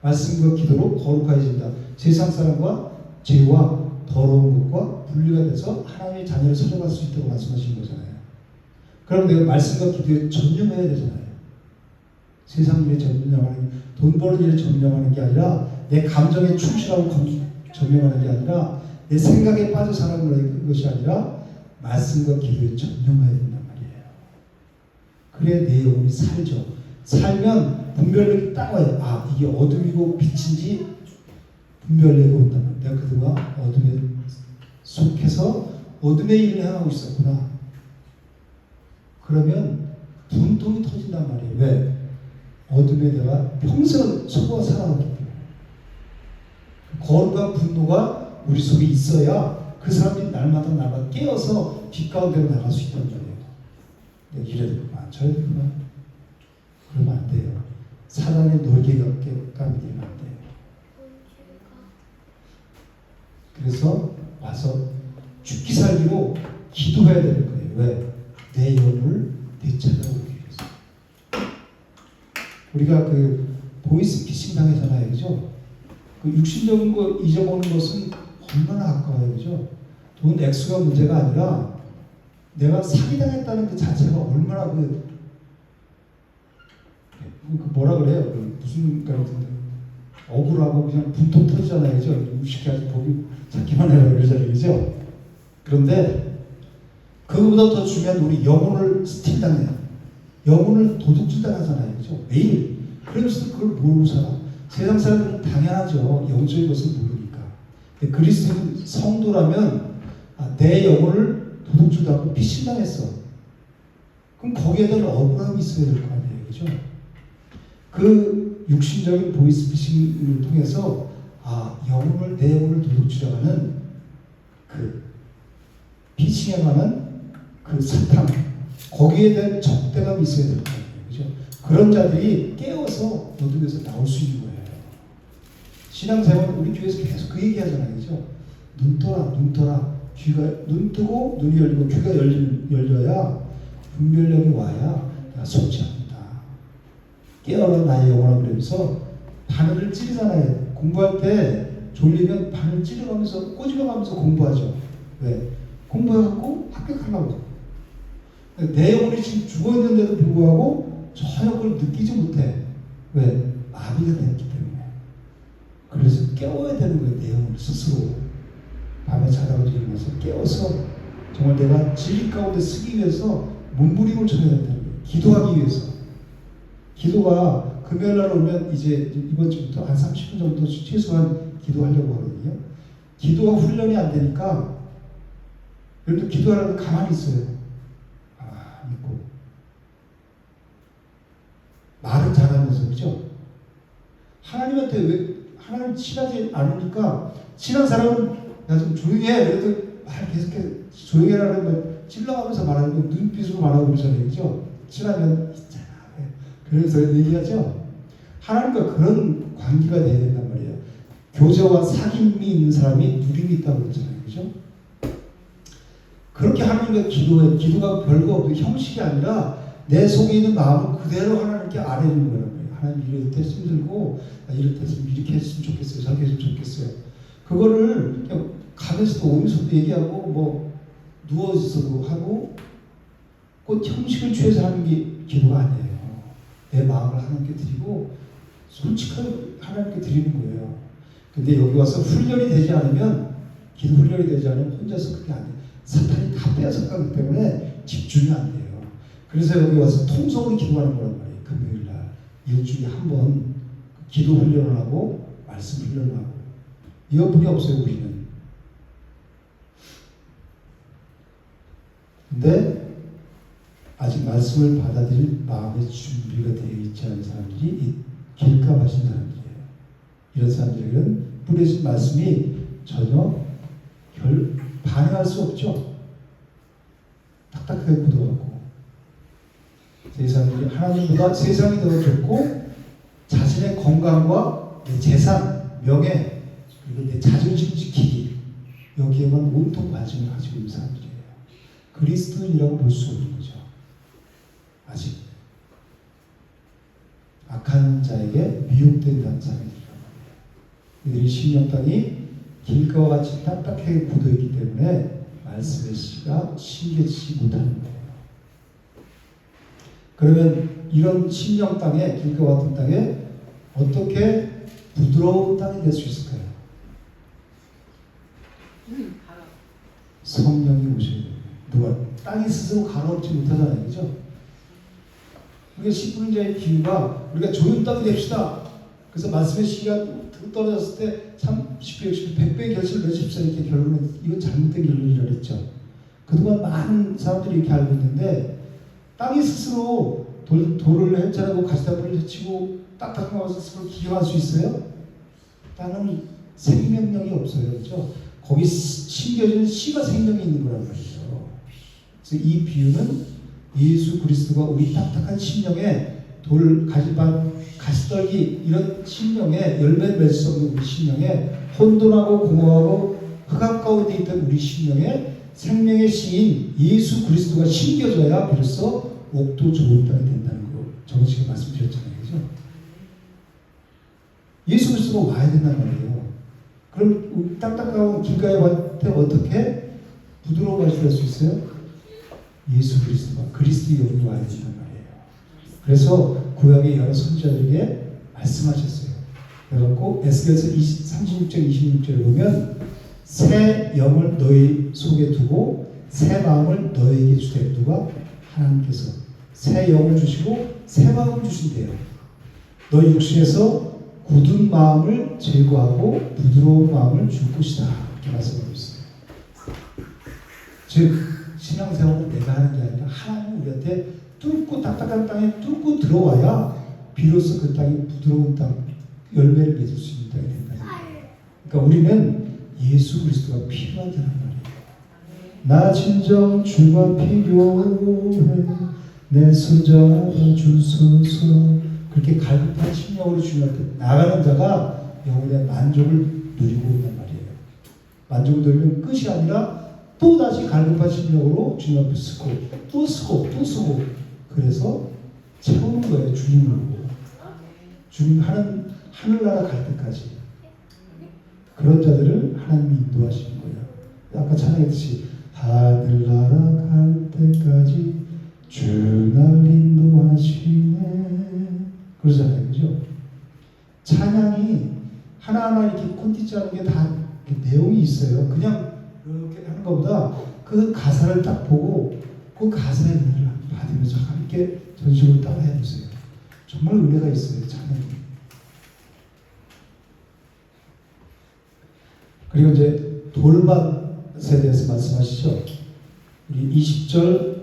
말씀과 기도로 거룩해진다. 세상 사람과 죄와 더러운 것과 분리가 돼서 하나님의 자녀를 찾아갈 수 있다고 말씀하신 거잖아요. 그럼 내가 말씀과 기도에 전념해야 되잖아요. 세상 일에 전념하는, 돈 버는 일에 전념하는 게 아니라 내 감정에 충실하고 전념하는 게 아니라 내 생각에 빠져 살아가는 것이 아니라 말씀과 기도에 전념해야 된단 말이에요. 그래야 내 영혼이 살죠. 살면 분별력이 딱 와요. 이게 어둠이고 빛인지 분별력이 온다면 내가 그동안 어둠에 속해서 어둠의 일을 행하고 있었구나. 그러면 분통이 터진단 말이에요. 왜? 어둠에 내가 평생 속아 살아왔기 때문에. 거룩한 분노가 우리 속에 있어야 그 사람들이 날마다 깨어서 빛 가운데로 나갈 수 있단 말이에요. 내가 이래야 되구나, 저래야 되구나. 그러면 안 돼요. 사단의 놀개감이 되면 안 돼요. 그래서 와서 죽기 살기로 기도해야 되는 거예요. 왜? 내 영혼을 되찾아오기 위해서. 우리가 그 보이스피싱 당하잖아요. 그죠? 그 육신적인 거 잊어보는 것은 얼마나 아까워요. 그죠? 돈 액수가 문제가 아니라 내가 사기당했다는 그 자체가 얼마나 뭐라 그래요? 무슨 같은데 억울하고 그냥 분통 터지잖아요, 그죠? 쉽게 아주 보기 찾기만 해요, 그러잖아요, 그죠? 그런데 그거보다 더 중요한 우리 영혼을 스틸당해요. 영혼을 도둑질당하잖아요, 그죠? 매일. 그러면서도 그걸 모르고 살아. 세상 사람들은 당연하죠. 영적인 것을 모르니까. 근데 그리스도인 성도라면 내 영혼을 도둑질당하고 피신당했어. 그럼 거기에 대한 억울함이 있어야 될 거 아니에요, 그죠? 그 육신적인 보이스피싱을 통해서 내 영혼을 도둑질하는 그 피싱해가는 그 사탕, 거기에 대한 적대감이 있어야 될 거 아니에요, 그죠? 그런 자들이 깨어서 어둠에서 나올 수 있는 거예요. 신앙생활 우리 교회에서 계속 그 얘기하잖아요, 그죠? 눈 떠라, 눈 떠라. 눈 뜨고 눈이 열리고 귀가 열려야 분별력이 와야 내가 속지 않는다. 깨어라 나의 영혼아, 그러면서 바늘을 찌르잖아요. 공부할 때 졸리면 바늘 찌르면서 꼬집어가면서 공부하죠. 왜? 공부해갖고 합격하려고. 내 영혼이 지금 죽어있는데도 불구하고 전혀 그걸 느끼지 못해. 왜? 마비가 되었기 때문에. 그래서 깨워야 되는 거예요, 내 영혼을 스스로. 밤에 자다가 일어나서 깨워서 정말 내가 진리 가운데 쓰기 위해서 몸부림을 쳐야 된다는 거예요. 기도하기 위해서. 기도가 금요일 날 오면 이제 이번 주부터 한 30분 정도 최소한 기도하려고 하거든요. 기도가 훈련이 안 되니까 여러분들 기도하려면 가만히 있어요. 믿고. 말은 잘하면서, 그죠? 하나님한테 왜, 하나님 친하지 않으니까, 친한 사람은 야, 좀 조용히 해. 그래도 말 계속해. 조용히 해라 그러면 찔러가면서 말하는 거 눈빛으로 말하고 그러잖아요, 그죠? 친하면 있잖아. 그래서 얘기하죠. 하나님과 그런 관계가 돼야 된단 말이에요. 교제와 사귐이 있는 사람이 누림이 있다고 그러잖아요, 그죠? 그렇게 하나님과 기도가 별거 없고 형식이 아니라 내 속에 있는 마음을 그대로 하나님께 아뢰는 거예요. 하나님 이럴 때 힘들고 이럴 때 이렇게 했으면 좋겠어요, 저렇게 했으면 좋겠어요. 그거를 그냥 가면서도 오면서도 얘기하고 뭐 누워서도 하고 꼭 형식을 취해서 하는 게 기도가 아니에요. 내 마음을 하나님께 드리고 솔직하게 하나님께 드리는 거예요. 근데 여기 와서 훈련이 되지 않으면, 기도 훈련이 되지 않으면 혼자서 그게 안 돼요. 사탄이 다 빼앗아가기 때문에 집중이 안 돼요. 그래서 여기 와서 통성으로 기도하는 거란 말이에요. 금요일날 일주일에 한 번 기도 훈련을 하고 말씀 훈련을 하고. 이것뿐이 없어요, 우리는. 근데 아직 말씀을 받아들일 마음의 준비가 되어 있지 않은 사람들이 길가하신 사람들이에요. 이런 사람들은 뿌려진 말씀이 전혀 반응할 수 없죠. 딱딱하게 굳어가고. 세상이 하나님보다 세상이 더 좋고 자신의 건강과 내 재산, 명예, 그리고 내 자존심 지키기, 여기에만 온통 관심을 가지고 있는 사람들이에요. 그리스도인이라고 볼 수 없는 거죠. 아직 악한 자에게 미혹된다는 사람들이란 말이에요. 이들이 심령 땅이 길가와 같이 딱딱하게 굳어있기 때문에 말씀의 씨가 심겨지지 못하는 거예요. 그러면 이런 심령 땅에, 길가와 같은 땅에 어떻게 부드러운 땅이 될 수 있을까요? 성령이 오셔야 돼요. 누가? 땅이 스스로 가로없지 못하잖아요, 그죠? 그게 10분 자의 비유가 우리가 좋은 땅이 됩시다. 그래서 말씀의 시기가 떨어졌을 때 30배, 60배, 100배의 결실을 맺읍시다. 이렇게 결론은 이건 잘못된 결론이라고 했죠. 그동안 많은 사람들이 이렇게 알고 있는데 땅이 스스로 돌을 헤쳐내고 가시다불을 헤치고 딱딱한 것을 스스로 기여할 수 있어요? 땅은 생명력이 없어요. 그렇죠? 거기 심겨진 씨가 생명이 있는 거란 말이죠. 그래서 이 비유는 예수 그리스도가 우리 딱딱한 심령에 돌, 가시반, 가시떨기 이런 심령에 열매를 맺을 수 없는 우리 심령에 혼돈하고 공허하고 흑암 가운데 있던 우리 심령에 생명의 씨인 예수 그리스도가 심겨져야 비로소 옥도 좋은 땅이 된다는 거 저번 시간에 말씀드렸잖아요. 그죠? 예수 그리스도가 와야 된단 말이에요. 그럼 딱딱한 길가에 왔을 때 어떻게 부드러운 말씀을 할 수 있어요? 예수 그리스도가 그리스도의 영이 와야 된단 말이에요. 그래서 구약의 여러 선지자들에게 말씀하셨어요. 그래갖고 에스겔서 36장 26절에 보면 새 영을 너희 속에 두고 새 마음을 너희에게 주되 누가? 하나님께서 새 영을 주시고 새 마음을 주신대요. 너희 육신에서 굳은 마음을 제거하고 부드러운 마음을 줄 것이다. 이렇게 말씀하고 있어요. 즉 신앙생활은 내가 하는 게 아니라 하나님이 우리한테 뚫고 딱딱한 땅에 뚫고 들어와야 비로소 그 땅이 부드러운 땅 열매를 맺을 수 있는 땅이 된다. 그러니까 우리는 예수 그리스도가 필요한 자란 말이에요. 나 진정 주가 필요해 내 손 잡아주소서. 그렇게 갈급한 심령으로 주님한테 나가는 자가 영혼의 만족을 누리고 있단 말이에요. 만족을 누리면 끝이 아니라 또 다시 갈급한 심령으로 주님 앞에 쓰고 또 쓰고 또 쓰고 그래서 채우는 거예요. 주님으로. 주님 하늘나라 갈 때까지 그런 자들을 하나님이 인도하시는 거예요. 아까 찬양했듯이 하늘나라 갈 때까지 주 날 인도하시네 그러잖아요. 그죠? 찬양이 하나하나 이렇게 콘티지 하는 게 다 내용이 있어요. 그냥 이렇게 하는 것보다 그 가사를 딱 보고 그 가사의 은혜를 받으면서 함께 전심으로 따라해 보세요. 정말 은혜가 있어요. 찬양이. 그리고 이제 돌밭에 대해서 말씀하시죠. 우리 20절,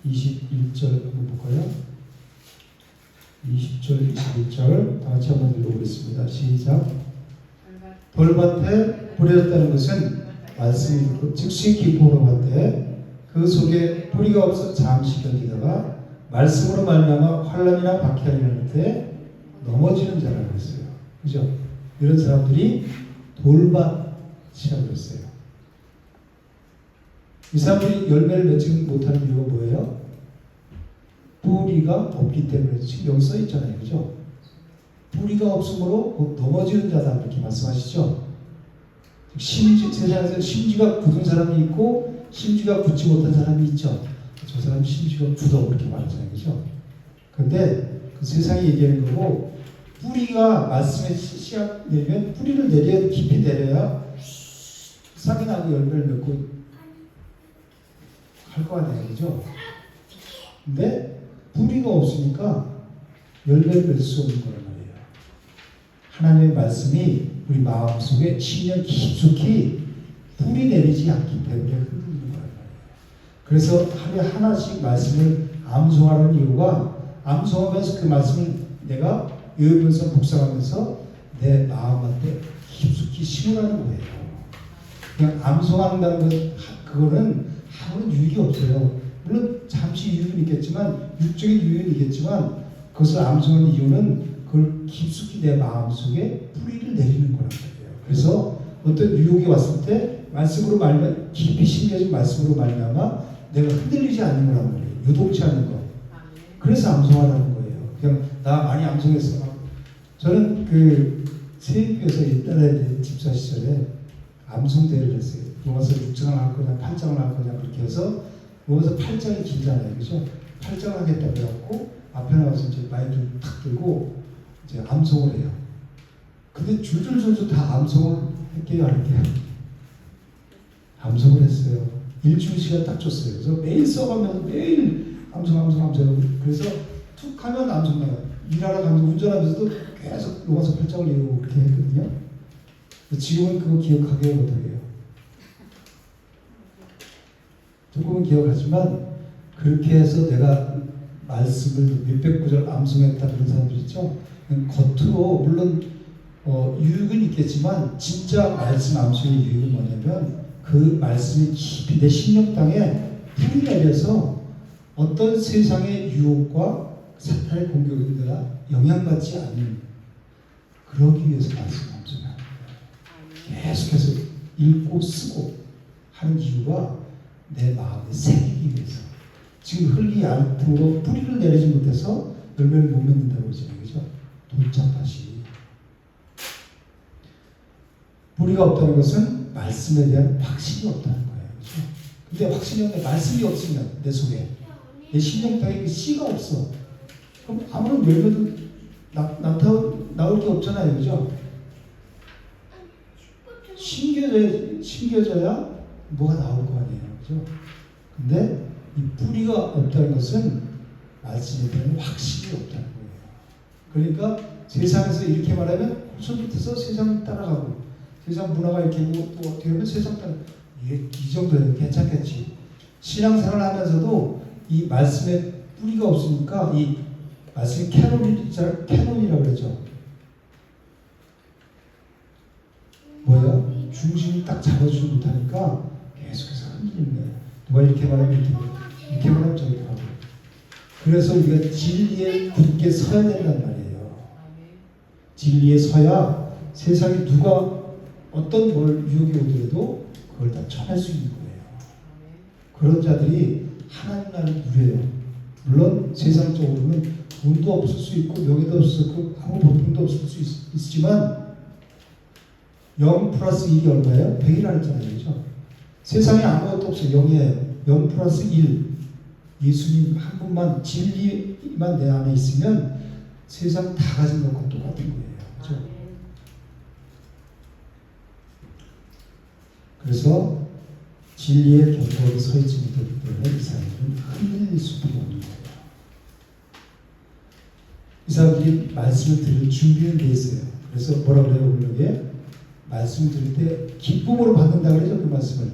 21절 한번 볼까요? 20절, 21절 다 같이 한번 읽어보겠습니다. 시작. 돌밭에 뿌려졌다는 것은 말씀이 듣고 즉시 기쁨으로 받되 그 속에 뿌리가 없어 잠시 견디다가 말씀으로 말미암아 환난이나 박해가 일어날 때 넘어지는 자라고 했어요. 그죠? 이런 사람들이 돌밭이라고 했어요. 이 사람들이 열매를 맺지 못하는 이유가 뭐예요? 뿌리가 없기 때문에. 지금 여기 써 있잖아요. 그죠? 뿌리가 없으므로 곧 넘어지는 자다 이렇게 말씀하시죠. 세상에서 심지가 굳은 사람이 있고 심지가 굳지 못한 사람이 있죠. 저 사람 심지가 굳어 그렇게 말하잖아요. 그죠? 근데 그 세상이 얘기하는 거고 뿌리가 말씀에 씨앗 내면 뿌리를 내려야 깊이 내려야 싹이 나고 열매를 맺고 할 거 아니에요. 그죠? 근데 뿌리가 없으니까 열매를 맺을 수 없는 거란 말이에요. 하나님의 말씀이 우리 마음속에 10년 깊숙이 뿌리 내리지 않기 때문에 흔들리는 거란 말이에요. 그래서 하루에 하나씩 말씀을 암송하는 이유가 암송하면서 그 말씀을 내가 외우면서 묵상하면서 내 마음한테 깊숙이 심으라는 거예요. 그냥 암송한다는 것 그거는 아무런 유익이 없어요. 물론 잠시 유익은 있겠지만 육적인 유익은 있겠지만 그것을 암송하는 이유는 그걸 깊숙이 내 마음속에 뿌리를 내리는 거란 말이에요. 그래서 어떤 유혹이 왔을 때 말씀으로 말면 깊이 심겨진 말씀으로 말미암아 내가 흔들리지 않는 거란 말이에요. 유독치 않는 거. 그래서 암송하라는 거예요. 그냥 나 많이 암송했어. 저는 그 세입교에서 옛날에 집사 시절에 암송대회를 했어요. 로마서 6장을 할 거냐 8장을 할 거냐 그렇게 해서 로마서 8장이 길잖아요. 그죠? 8장을 하겠다고 해갖고 앞에 나와서 이제 마이크를 탁 들고 이제 암송을 해요. 근데 줄줄줄줄 다 암송을 할게요. 암송을 했어요. 일주일 시간 딱 줬어요. 그래서 매일 써가면서 매일 암송. 그래서 툭 하면 암송 나가요. 일하러 가면서 운전하면서도 계속 로마서 8장을 읽고 그렇게 했거든요. 지금은 그거 기억하게 못하게요. 조금은 기억하지만 그렇게 해서 내가 말씀을 몇백 구절 암송했다 그런 사람들 있죠. 겉으로 물론 유익은 있겠지만 진짜 말씀 암송의 유익은 뭐냐면 그 말씀이 깊이 내 심령 땅에 뿌리 내려서 어떤 세상의 유혹과 사탄의 공격에 내가 영향받지 않는 그러기 위해서 말씀 암송을 합니다. 계속해서 읽고 쓰고 하는 이유가 내 마음에 새기기 위해서. 지금 흘리 않도록 뿌리를 내리지 못해서 열매를 못 맺는다고 하잖아요. 그죠? 돌짝밭이. 뿌리가 없다는 것은 말씀에 대한 확신이 없다는 거예요. 그죠? 근데 확신이 없네. 말씀이 없으면 내 속에 내 심령탕에 그 씨가 없어. 그럼 아무런 열매도 나올 게 없잖아요, 그죠? 심겨져야 뭐가 나올 거 아니에요, 그죠? 근데 이 뿌리가 없다는 것은 말씀에 대한 확신이 없다는 거예요. 그러니까 세상에서 이렇게 말하면 손밑에서 세상을 따라가고 세상 문화가 이렇게 또 어떻게 하면 세상 따라 이 정도는 괜찮겠지. 신앙생활을 하면서도 이 말씀에 뿌리가 없으니까 이 말씀이 캐논이라고 그러죠. 뭐야? 중심이 딱 잡아주지 못하니까 계속해서 흔들리는 거예요. 누가 이렇게 말하면 이렇게 말하면 저렇게 하고. 그래서 우리가 진리에 굳게 서야 된단 말이에요. 진리에 서야 세상에 누가 어떤 뭘 유혹이 오더라도 그걸 다 쳐낼 수 있는 거예요. 그런 자들이 하나님 나라를 누려요. 물론 세상적으로는 돈도 없을 수 있고 명예도 없을 수 있고 아무 볼품도 없을 수 있지만 0 플러스 1이 얼마예요? 100이라 했잖아요. 그렇죠? 세상에 아무것도 없어요. 0에 0 플러스 1. 예수님 한 분만 진리만 내 안에 있으면 세상 다 가진 것과 똑같은 거예요. 그렇죠? 그래서 진리의 견고하게 서 있지 못하기 때문에 이 사람들은 흔들릴 수밖에 없는 거예요. 이 사람들이 말씀을 들을 준비는 돼 있어요. 그래서 뭐라 그래요? 오늘에 말씀 들을 때 기쁨으로 받는다 그러죠. 그 말씀을.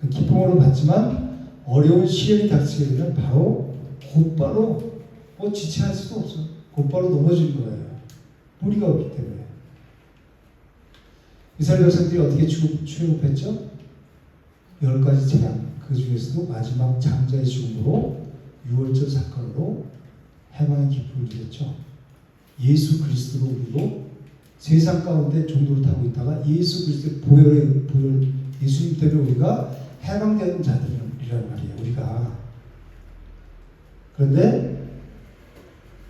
그 기쁨으로 받지만 어려운 시련이 닥치게 되면 바로 곧바로 지체할 수도 없어. 곧바로 넘어지는 거예요. 뿌리가 없기 때문에. 이스라엘 백성들이 어떻게 출애굽했죠? 10가지 재앙. 그 중에서도 마지막 장자의 죽음으로 유월절 사건으로 해방의 기쁨을 누렸죠. 예수 그리스도로 우리도 세상 가운데 종로를 타고 있다가 예수 그리스도의 보혈 예수님 때문에 우리가 해방되는 자들이란 말이에요. 우리가. 그런데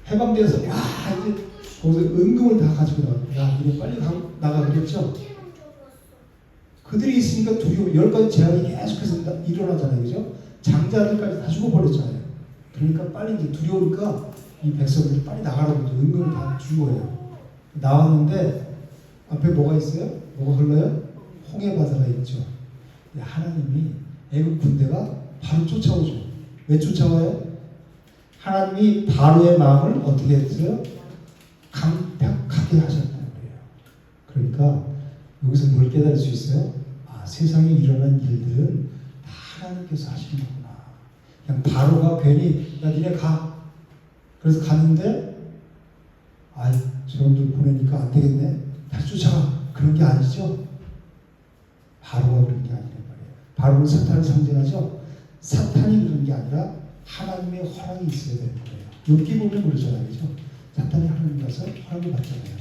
해방돼서 이제 거기서 은금을 다 가지고 나가. 우리 빨리 나가 그랬죠. 그들이 있으니까 두려워. 10가지 재앙이 계속해서 일어나잖아요. 그죠? 장자들까지 다 죽어버렸잖아요. 그러니까 빨리 이제 두려우니까 이 백성들이 빨리 나가라고 은금을 다 준 거예요. 나왔는데 앞에 뭐가 있어요? 뭐가 흘러요? 홍해 바다가 있죠. 하나님이 애국 군대가 바로 쫓아오죠. 왜 쫓아와요? 하나님이 바로의 마음을 어떻게 했어요? 강팍하게 하셨다는 거예요. 그러니까 여기서 뭘 깨달을 수 있어요? 세상에 일어난 일들은 다 하나님께서 하시는 거구나. 그냥 바로가 괜히 야 니네 가. 그래서 갔는데 저놈들 보내니까 안 되겠네. 다시 쫓아가. 그런 게 아니죠. 바로가 그런 게 아니란 말이에요. 바로는 사탄을 상징하죠. 사탄이 그런 게 아니라 하나님의 허락이 있어야 되는 거예요. 욥기 보면 그러잖아요. 그죠? 사탄이 하나님 가서 허락을 받잖아요.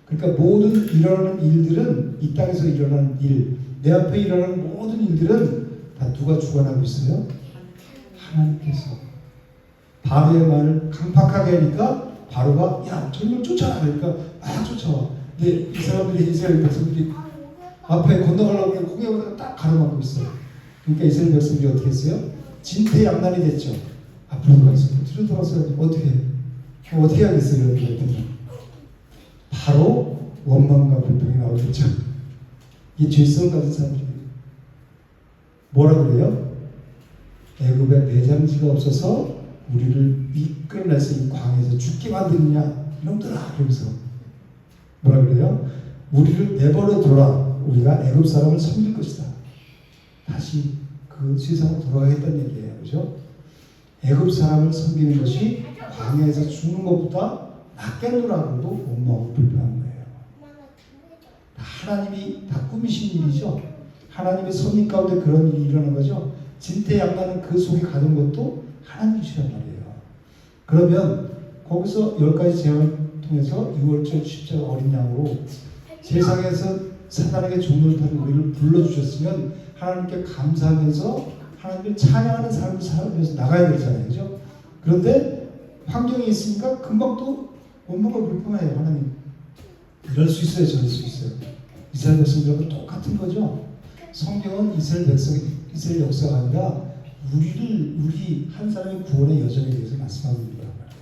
그러니까 모든 일어나는 일들은 이 땅에서 일어나는 일, 내 앞에 일어나는 모든 일들은 다 누가 주관하고 있어요? 하나님께서. 바로의 말을 강팍하게 하니까 바로가 야 저놈을 쫓아라 그러니까 쫓아와. 근데 이 사람들이 이스라엘 백성들이 앞에 건너가려고 하면 고개보다 딱 가로막고 있어요. 그러니까 이스라엘 백성들이 어떻게 했어요? 진퇴양난이 됐죠. 앞으로 돌아가서 뒤로 돌아서 어떻게 하겠어요? 이렇게 바로 원망과 불평이 나오겠죠. 이 죄성 가진 사람들이 뭐라 그래요? 애굽에 내장지가 없어서 우리를 이끌어내서 이 광야에서 죽게 만드느냐 이놈들아. 그러면서 뭐라 그래요? 우리를 내버려 둬라. 우리가 애굽 사람을 섬길 것이다. 다시 그 세상으로 돌아가겠다는 얘기예요. 그죠? 애굽 사람을 섬기는 것이 광야에서 죽는 것보다 낫겠노라고도 원망하고 불평한 거예요. 하나님이 다 꾸미신 일이죠. 하나님의 섭리 가운데 그런 일이 일어난 거죠. 진퇴양난은 그 속에 가는 것도 하나님이시란 말이에요. 그러면 거기서 10가지 재앙을 통해서 6월절 십자가 어린 양으로 세상에서 사단에게 종로를 타는 우리를 불러주셨으면 하나님께 감사하면서 하나님을 찬양하는 삶을 살면서 나가야 되잖아요. 그죠? 그런데 환경이 있으니까 금방 또 원망과 불평해요. 하나님 이럴 수 있어요. 저럴 수 있어요. 이스라엘 백성들하고 똑같은 거죠. 성경은 이스라엘 역사가 아니라 우리 한 사람의 구원의 여정에 대해서 말씀하고 있는 거란 말이에요.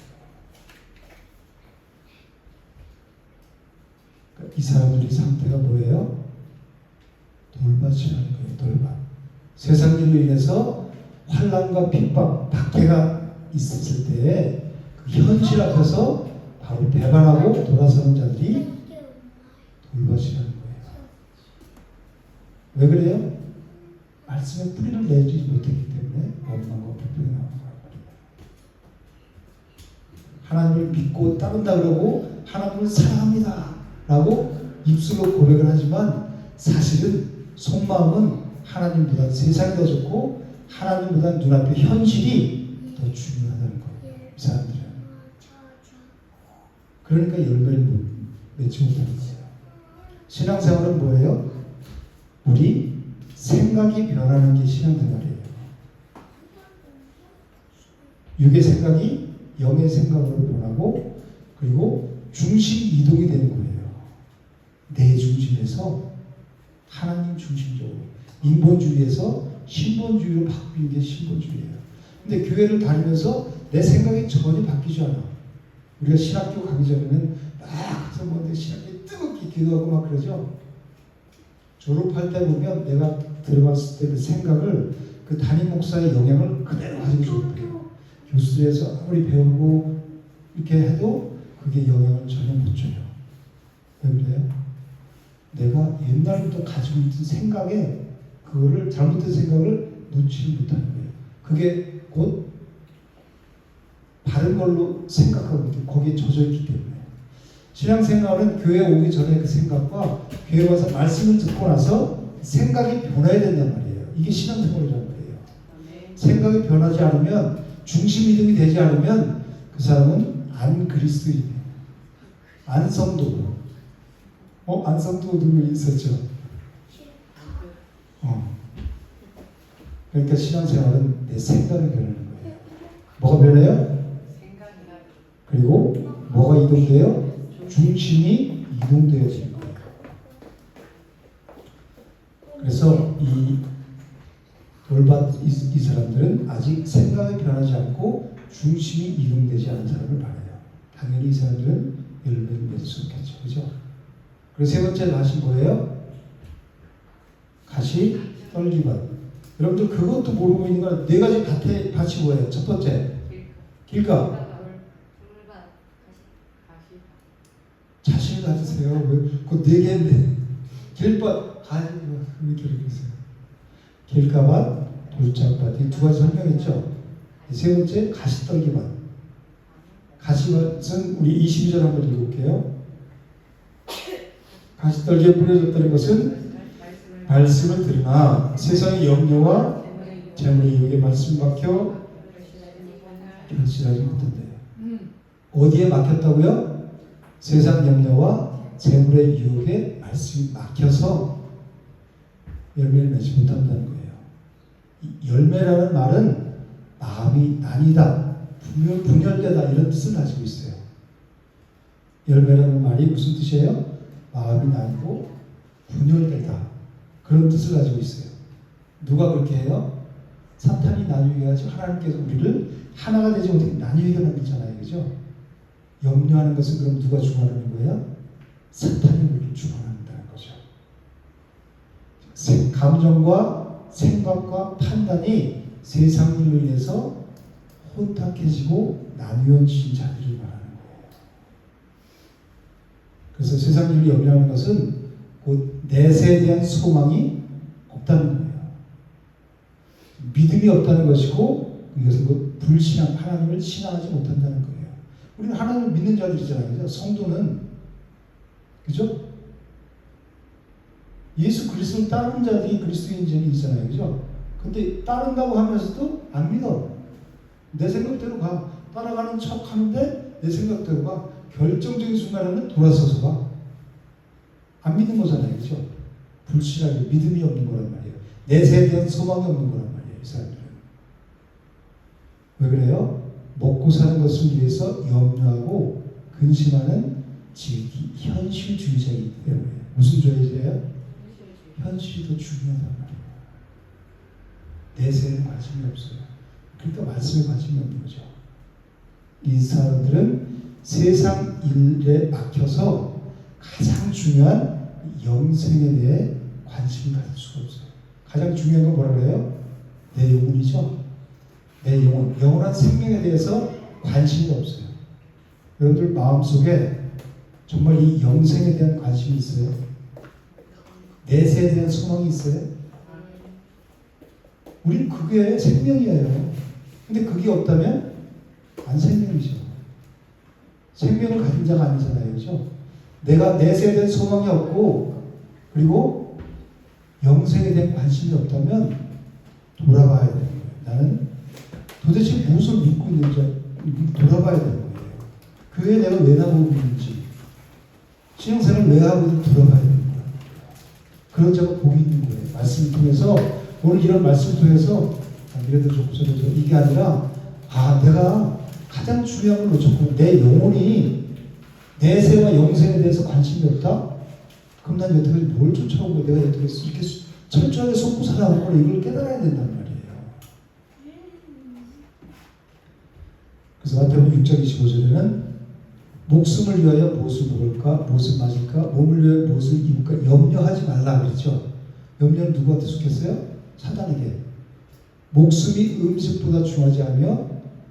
그러니까 이 사람들의 상태가 뭐예요? 돌밭이라는 거예요. 돌밭. 세상 일로 인해서 환난과 핍박, 박해가 있었을 때에 그 현실 앞에서 바로 배반하고 돌아서는 자들이 돌밭이라는 거예요. 왜 그래요? 말씀의 뿌리를 내지 못했기 때문에 원망과 불평이 나오는 거예요. 하나님을 믿고 따른다 그러고 하나님을 사랑합니다 라고 입술로 고백을 하지만 사실은 속마음은 하나님보다 세상이 더 좋고 하나님보다 눈앞의 현실이 더 중요하다는 거예요. 이 사람들은. 그러니까 열매를 맺지 못하는 거예요. 신앙생활은 뭐예요? 우리 생각이 변하는 게 신앙생활이에요. 육의 생각이 영의 생각으로 변하고 그리고 중심 이동이 되는 거예요. 내 중심에서 하나님 중심적으로 인본주의에서 신본주의로 바뀌는 게 신본주의예요. 근데 교회를 다니면서 내 생각이 전혀 바뀌지 않아. 우리가 신학교 가기 전에는 막 가서 뭔데 신학교에 뜨겁게 기도하고 막 그러죠. 졸업할 때 보면 내가 들어갔을 때 그 생각을 그 담임 목사의 영향을 그대로 가지고 졸업해요. 교수들에서 아무리 배우고 이렇게 해도 그게 영향을 전혀 못 줘요. 왜 그래요? 내가 옛날부터 가지고 있던 생각에 그거를 잘못된 생각을 놓지 못하는 거예요. 그게 곧 바른 걸로 생각하고 거기에 젖어 있기 때문에 신앙생활은 교회 오기 전에 그 생각과 교회 와서 말씀을 듣고 나서 생각이 변해야 된단 말이에요. 이게 신앙생활이란 말이에요. 생각이 변하지 않으면 중심 이동이 되지 않으면 그 사람은 안 그리스도인이에요. 안 성도고. 안 성도 누구 있었죠? 그러니까 신앙생활은 내 생각이 변하는 거예요. 뭐가 변해요? 그리고 뭐가 이동돼요? 중심이 이동되어지는 거예요. 그래서 이 돌밭 이 사람들은 아직 생각이 변하지 않고 중심이 이동되지 않은 사람을 말해요. 당연히 이 사람들은 열매를 맺을 수 없겠죠. 그죠? 그리고 세 번째 밭이 뭐예요? 가시 떨기밭. 여러분들 그것도 모르고 있는 거는 네 가지 밭이 뭐예요? 첫 번째 길가. 자신 가지세요. 그 네 개인데 길밭 가지 이렇게 있어요. 길가밭, 돌짝밭 이 두 가지 설명했죠. 세 번째 가시떨기밭. 가시밭은 우리 22절 한번 읽어볼게요. 가시떨기에 뿌려졌다는 것은 말씀을 들으나 세상의 염려와 재물의 유혹에 말씀 막혀 결실하지 못한대요. 어디에 막혔다고요? 세상 염려와 재물의 유혹에 말씀이 막혀서 열매를 맺지 못한다는 거예요. 이 열매라는 말은 마음이 나뉘다, 분열되다 이런 뜻을 가지고 있어요. 열매라는 말이 무슨 뜻이에요? 마음이 나뉘고 분열되다 그런 뜻을 가지고 있어요. 누가 그렇게 해요? 사탄이 나뉘게 하지 하나님께서 우리를 하나가 되지 못하게 나뉘게 만들잖아요. 그죠? 염려하는 것은 그럼 누가 주관하는 거예요? 사탄이 우리를 주관한다는 거죠. 감정과 생각과 판단이 세상 일로 인해서 혼탁해지고 나뉘어진 자들을 말하는 거예요. 그래서 세상 일을 염려하는 것은 곧 내세에 대한 소망이 없다는 거예요. 믿음이 없다는 것이고 이것은 곧 불신앙, 하나님을 신앙하지 못한다는 거예요. 우리는 하나님을 믿는 자들이잖아요. 그죠? 성도는 그죠? 예수 그리스도를 따르는 자들이 그리스도인들이 있잖아요. 그죠? 근데 따른다고 하면서도 안 믿어. 내 생각대로 가. 따라가는 척 하는데 내 생각대로 가. 결정적인 순간에는 돌아서서 가. 안 믿는 거잖아요. 그죠? 불신하게 믿음이 없는 거란 말이에요. 내세에 대한 소망이 없는 거란 말이에요. 이 사람들은. 왜 그래요? 먹고 사는 것을 위해서 염려하고 근심하는 현실주의자이기 때문에. 무슨 주의자예요? 현실이 더 중요하단 말이에요. 내세에는 관심이 없어요. 그러니까 말씀에 관심이 없는 거죠. 이 사람들은 세상 일에 막혀서 가장 중요한 영생에 대해 관심을 가질 수가 없어요. 가장 중요한 건 뭐라 그래요? 내 영혼이죠. 내 영혼, 영원한 생명에 대해서 관심이 없어요. 여러분들 마음속에 정말 이 영생에 대한 관심이 있어요? 내세에 대한 소망이 있어요? 우린 그게 생명이에요. 근데 그게 없다면 안 생명이죠. 생명을 가진 자가 아니잖아요. 그죠? 내가 내세에 대한 소망이 없고 그리고 영생에 대한 관심이 없다면 돌아봐야 되는 거예요. 나는 도대체 무엇을 믿고 있는지 돌아봐야 되는 거예요. 교회에 내가 왜 나오고 있는지 신앙생활을 왜 하고 있는지 돌아봐야 되는 거예요. 그런 자가 복이 있는 거예요. 말씀을 통해서 오늘 이런 말씀을 통해서 이래도 좋고 저래도 좋고 이게 아니라 내가 가장 중요한 걸 놓쳤고 내 영혼이 내세와 영생에 대해서 관심이 없다? 그럼 난 여태까지 뭘 쫓아온 거야? 내가 여태까지 이렇게 철저하게 속고 살아온 거를 이걸 깨달아야 된단 말이에요. 그래서 마태복음 6장 25절에는 목숨을 위하여 무엇을 먹을까? 무엇을 마실까? 몸을 위하여 무엇을 입을까? 염려하지 말라 그랬죠. 염려는 누구한테 속했어요? 사단에게. 목숨이 음식보다 중요하지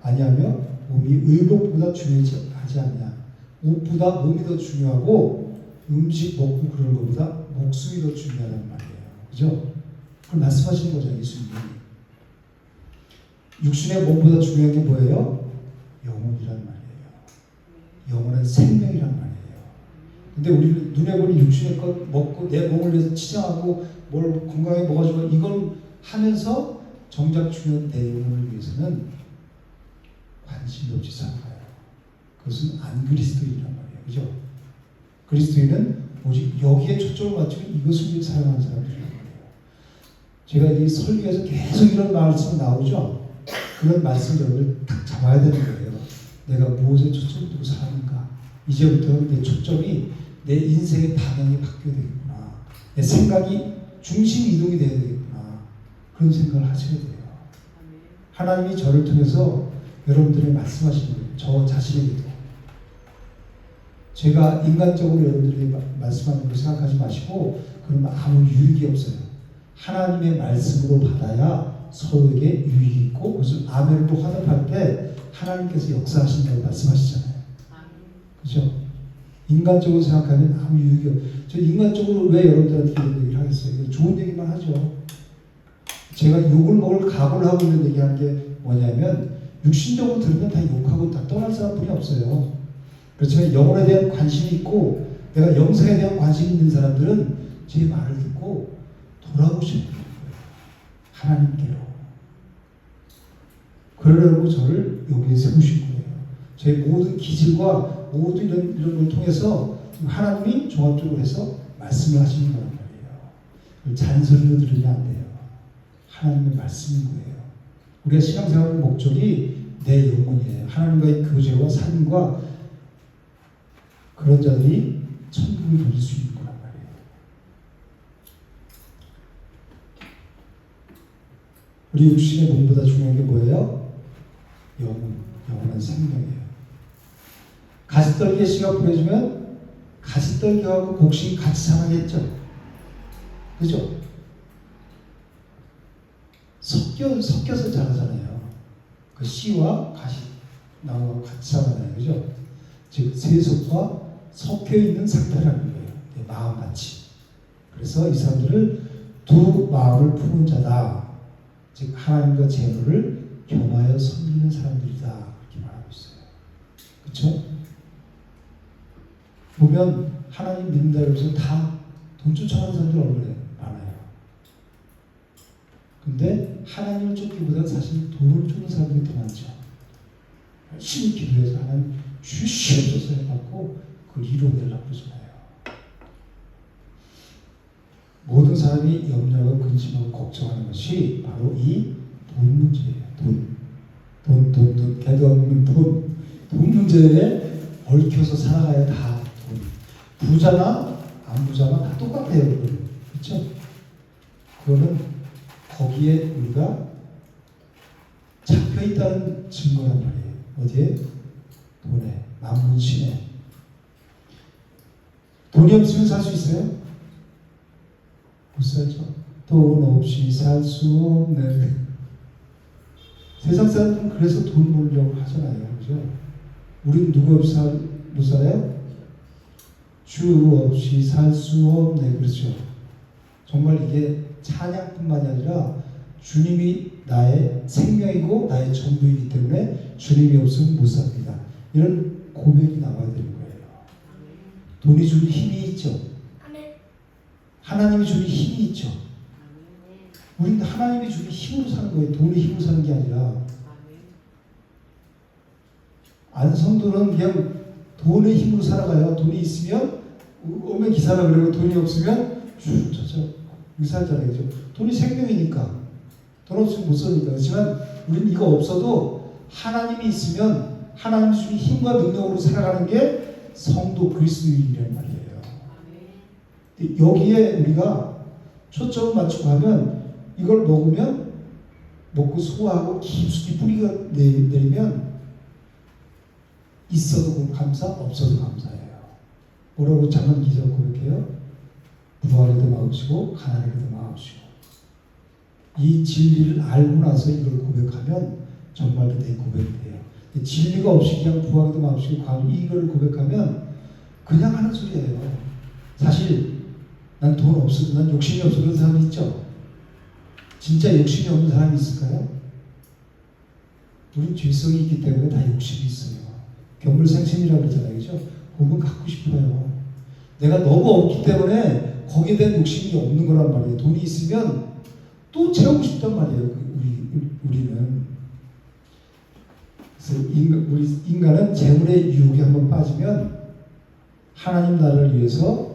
아니하며 몸이 의복보다 중요하지 않냐. 옷보다 몸이 더 중요하고 음식 먹고 그러는 것보다 목숨이 더 중요하단 말이에요. 그죠? 그걸 말씀하시는 거죠, 예수님이. 육신의 몸보다 중요한 게 뭐예요? 영혼이란 말이에요. 영혼은 생명이란 말이에요. 근데 우리는 눈에 보는 육신의 것 먹고 내 몸을 위해서 치장하고 뭘 건강하게 먹어주고 이걸 하면서 정작 중요한 내 영혼을 위해서는 관심이 없이 살아가요. 그것은 안 그리스도인이란 말이에요. 그죠? 그리스도인은 오직 여기에 초점을 맞추고 이것을 위해 살아가는 사람들이란 말이에요. 제가 이 설교에서 계속 이런 말씀이 나오죠? 그런 말씀 여러분들 딱 잡아야 되는 거예요. 내가 무엇에 초점을 두고 사는가? 이제부터는 내 초점이 내 인생의 방향이 바뀌어야 되겠구나. 내 생각이 중심 이동이 돼야 되겠구나. 그런 생각을 하셔야 돼요. 하나님이 저를 통해서 여러분들에게 말씀하시는 거예요. 저 자신에게도. 제가 인간적으로 여러분들에게 말씀하는 걸 생각하지 마시고 그러면 아무 유익이 없어요. 하나님의 말씀으로 받아야 서로에게 유익이 있고 그래서 아멘을 또 화답할 때 하나님께서 역사하신다고 말씀하시잖아요. 그렇죠? 인간적으로 생각하면 아무 유익이 없어요. 저 인간적으로 왜 여러분들한테 이런 얘기를 하겠어요? 좋은 얘기만 하죠. 제가 욕을 먹을 각오를 하고 있는 얘기하는 게 뭐냐면 육신적으로 들으면 다 욕하고 다 떠날 사람뿐이 없어요. 그렇지만 영혼에 대한 관심이 있고 내가 영생에 대한 관심이 있는 사람들은 제 말을 듣고 돌아오시는 거예요. 하나님께로. 그러려고 저를 여기에 세우신 거예요. 제 모든 기질과 모든 이런 걸 통해서 하나님이 종합적으로 해서 말씀을 하시는 거란 말이에요. 잔소리로 들으면 안 돼요. 하나님의 말씀인 거예요. 우리가 신앙생활의 목적이 내 영혼이에요. 하나님과의 교제와 삶과 그런 자들이 천국을 누릴 수 있는 거란 말이에요. 우리 육신의 몸보다 중요한 게 뭐예요? 영원한 생명이에요. 가시떨기에 씨가 뿌려지면 가시떨기하고 곡식이 같이 자라겠죠? 그죠? 섞여서 자라잖아요. 그 씨와 가시 나무가 같이 자라잖아요. 그죠? 즉 세속과 섞여 있는 상태라는 거예요. 내 마음같이. 그래서 이 사람들을 두 마음을 품은 자다. 즉 하나님과 재물을 겸하여 섬기는 사람들이다. 이렇게 말하고 있어요. 그렇죠? 보면 하나님 믿는다 그래서 다 돈 쫓아가는 사람들 얼마나 많아요. 근데 하나님을 쫓기보다 사실 돈을 쫓는 사람들이 더 많죠. 열심히 기도해서 하나님 주시옵소서 해갖고 그걸 이루어내려고 그러잖아요. 모든 사람이 염려하고 근심하고 걱정하는 것이 바로 이 돈 문제예요. 돈. 개도 없는 돈 문제에 얽혀서 살아가야 다 돈. 부자나 안 부자나 다 똑같아요. 그렇죠? 그거는 거기에 우리가 잡혀 있다는 증거란 말이에요. 어디에? 돈에, 만문신에. 돈이 없으면 살 수 있어요? 못 살죠. 돈 없이 살 수 없는. 세상 사람들은 그래서 돈 벌려고 하잖아요. 그죠? 우린 누구 없이 못 살아요? 주 없이 살 수 없네. 그렇죠? 정말 이게 찬양뿐만이 아니라 주님이 나의 생명이고 나의 전부이기 때문에 주님이 없으면 못 삽니다. 이런 고백이 나와야 되는 거예요. 돈이 주는 힘이 있죠. 하나님이 주는 힘이 있죠. 우리는 하나님이 주는 힘으로 사는 거예요. 돈의 힘으로 사는 게 아니라. 안성도는 그냥 돈의 힘으로 살아가요. 돈이 있으면 오면 기사라 그러고 돈이 없으면 의사잖아요. 돈이 생명이니까. 돈 없으면 못 사니까. 그렇지만 우리는 이거 없어도 하나님이 있으면 하나님 주신 힘과 능력으로 살아가는 게 성도 그리스도인이란 말이에요. 여기에 우리가 초점을 맞추고 하면 이걸 먹으면 먹고 소화하고 깊숙이 뿌리가 내리면 있어도 감사, 없어도 감사해요. 뭐라고 잠언 기자가 고백해요? 부하게도 마음시고 가난하게도 마음시고. 이 진리를 알고 나서 이걸 고백하면 정말 내 고백이 돼요. 진리가 없이 그냥 부하게도 마음시고 이걸 고백하면 그냥 하는 소리예요. 사실 난 돈 없어도 난 욕심이 없어 그런 사람이 있죠. 진짜 욕심이 없는 사람이 있을까요? 우린 죄성이 있기 때문에 다 욕심이 있어요. 견물생심이라고 그러잖아요. 그죠? 그건 갖고 싶어요. 내가 너무 없기 때문에 거기에 대한 욕심이 없는 거란 말이에요. 돈이 있으면 또 채우고 싶단 말이에요. 우리는. 그래서 우리 인간은 재물의 유혹에 한번 빠지면 하나님 나라를 위해서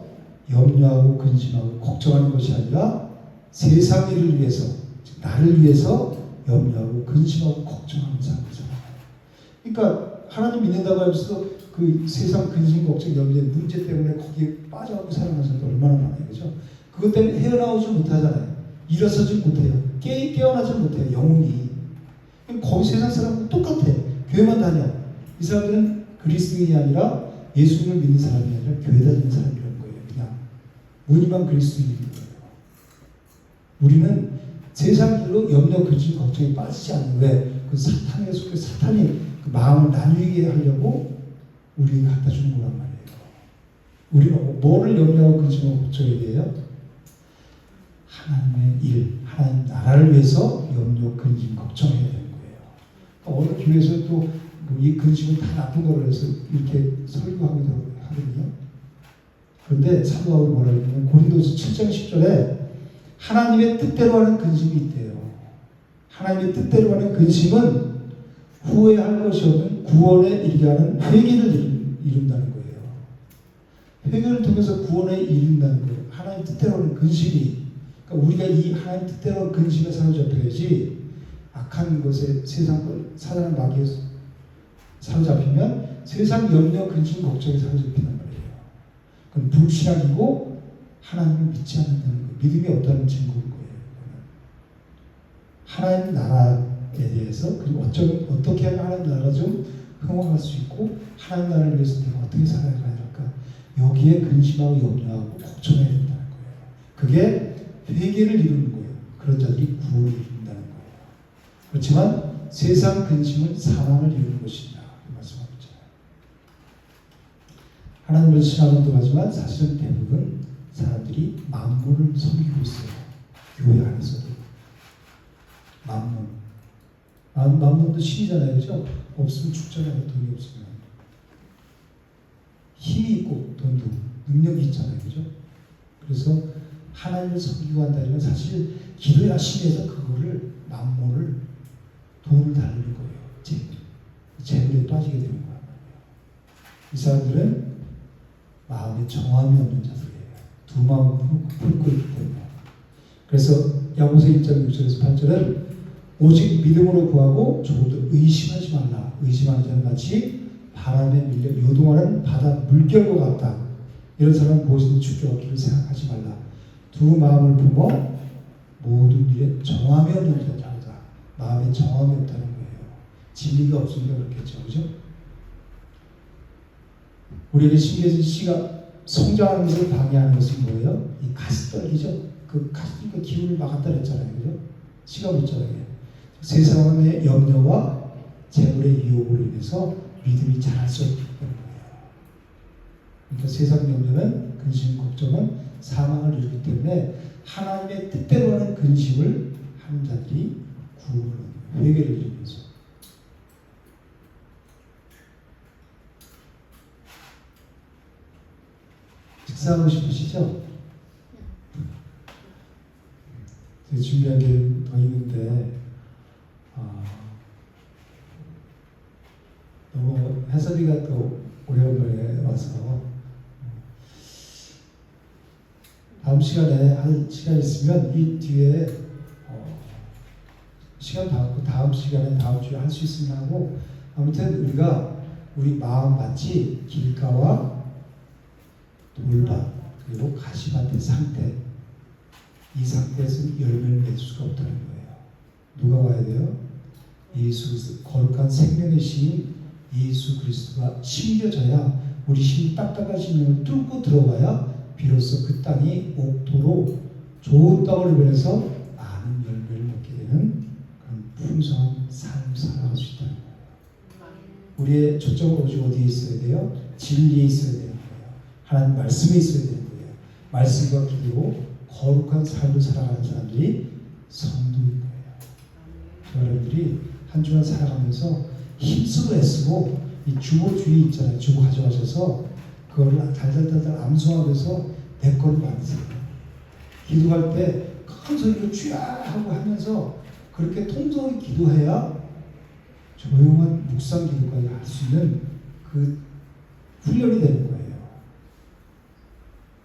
염려하고 근심하고 걱정하는 것이 아니라 세상 일을 위해서, 나를 위해서 염려하고 근심하고 걱정하는 사람이잖아요. 그러니까 하나님 믿는다고 하면서 그 세상 근심, 걱정, 염려, 문제 때문에 거기에 빠져가고 살아가는 사람이 얼마나 많아요. 그죠? 그것 때문에 헤어나오지 못하잖아요. 일어서지 못해요. 깨어나지 못해요. 영혼이. 거기 세상 사람은 똑같아. 교회만 다녀. 이 사람들은 그리스도인이 아니라 예수님을 믿는 사람이 아니라 교회 다니는 사람이라는 거예요. 그냥 무늬만 그리스도인인 거예요. 우리는 세상 일로 염려, 근심, 걱정에 빠지지 않는 왜? 그 사탄에 속해 사탄이 그 마음을 나누게 하려고 우리에게 갖다 주는 거란 말이에요. 우리는 뭐를 염려하고 근심하고 걱정해야 돼요? 하나님의 일, 하나님 나라를 위해서 염려, 근심, 걱정해야 되는 거예요. 그러니까 어느 교회에서 또 이 근심은 다 나쁜 거로 해서 이렇게 설교하기도 하거든요. 그런데 사도 바울이 뭐라고 하냐면 고린도서 7장 10절에 하나님의 뜻대로 하는 근심이 있대요. 하나님의 뜻대로 하는 근심은 후회할 것이 없는 구원에 이르게 하는 회개를 이룬다는 거예요. 회개를 통해서 구원에 이른다는 거예요. 하나님 뜻대로 하는 근심이. 그러니까 우리가 이 하나님 뜻대로 하는 근심에 사로잡혀야지 악한 것에 세상 걸 사단의 마귀에 사로잡히면 세상 염려, 근심, 걱정에 사로잡히는 말이에요. 그건 불신앙이고 하나님을 믿지 않는다는 거예요. 믿음이 없다는 증거인 거예요. 하나님 나라에 대해서 그리고 어떻게 하면 하나님 나라가 좀 흥황할 수 있고 하나님 나라를 위해서 내가 어떻게 살아야 할까 여기에 근심하고 염려하고 걱정해야 된다는 거예요. 그게 회개를 이루는 거예요. 그런 자들이 구원을 이룬다는 거예요. 그렇지만 세상 근심은 사망을 이루는 것이다. 말씀하고 있잖아요. 하나님을 신앙은 하지만 사실은 대부분 사람들이 만물을 섬기고 있어요. 교회 안에서도. 만물도 신이잖아요. 그죠? 없으면 죽잖아요. 돈이 없으면. 힘이 있고 돈도 능력이 있잖아요. 그죠? 그래서 하나님을 섬기고 한다면 사실 기도 열심히 해서 그거를 만물을 돈을 달리는 거예요. 재물에 빠지게 되는 거예요. 이 사람들은 마음에 정함이 없는 자들이에요. 두 마음을 품고 있기 때문에. 그래서 야고보서 1장 6절에서 8절은 오직 믿음으로 구하고 조금도 의심하지 말라. 의심하는 자는 마치 바람에 밀려 요동하는 바다 물결과 같다. 이런 사람은 무엇이든 주께 얻기를 생각하지 말라. 두 마음을 품어 모든 일에 정함이 없는 자다. 마음에 정함이 없다는 거예요. 진리가 없으니까 그렇겠죠. 그죠? 우리에게 신기해진 씨가 성장하는 것을 방해하는 것은 뭐예요? 이 가시떨기죠. 그 가시떨기 기운을 막았다 그랬잖아요. 그죠? 씨가 붙잖아요. 세상의 염려와 재물의 유혹으로 인해서 믿음이 자랄 수 없기 때문이에요. 그러니까 세상 염려는 근심, 걱정은 사망을 이루기 때문에 하나님의 뜻대로 하는 근심을 하는 자들이 구원을 회개를 이루면서 식사하고 싶으시죠? 준비한 게 더 있는데 너무 해설이가 또 오래오래 와서 다음 시간에 할 시간 있으면 이 뒤에 시간 다음 시간에 다음 주에 할 수 있으면 하고 아무튼 우리가 우리 마음 마치 길가와 돌밭 그리고 가시밭의 상태 이 상태에서는 열매를 맺을 수가 없다는 거예요. 누가 와야 돼요? 예수 그리스도 거룩한 생명의 신 예수 그리스도가 심겨져야 우리 심이 딱딱한 심령을 뚫고 들어가야 비로소 그 땅이 옥토로 좋은 땅을 위해서 많은 열매를 먹게 되는 그런 풍성한 삶을 살아갈 수 있다는 거예요. 우리의 초점은 오직 어디에 있어야 돼요? 진리에 있어야 되는 거예요. 하나님 말씀에 있어야 되는 거예요. 말씀과 기도로 거룩한 삶을 살아가는 사람들이 성도인 거예요. 여러분들이 한 주간 살아가면서 힘쓰고 애쓰고 이 주보주의 있잖아요. 주보 가져가셔서 그거를 달달달달 암송하면서 내 거를 만드세요. 기도할 때 큰 소리로 주야 하고 하면서 그렇게 통성이 기도해야 조용한 묵상 기도까지 할 수 있는 그 훈련이 되는 거예요.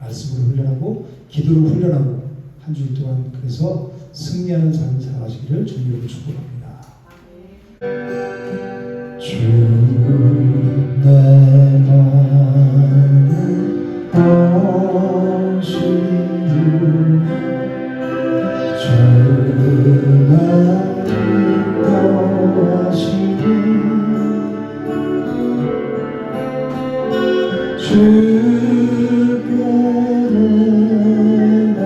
말씀으로 훈련하고 기도로 훈련하고 한 주일 동안 그래서 승리하는 삶을 살아가시기를 주님으로 축복합니다. 주 내 마음을 오시는 주가 인도하시는 주께는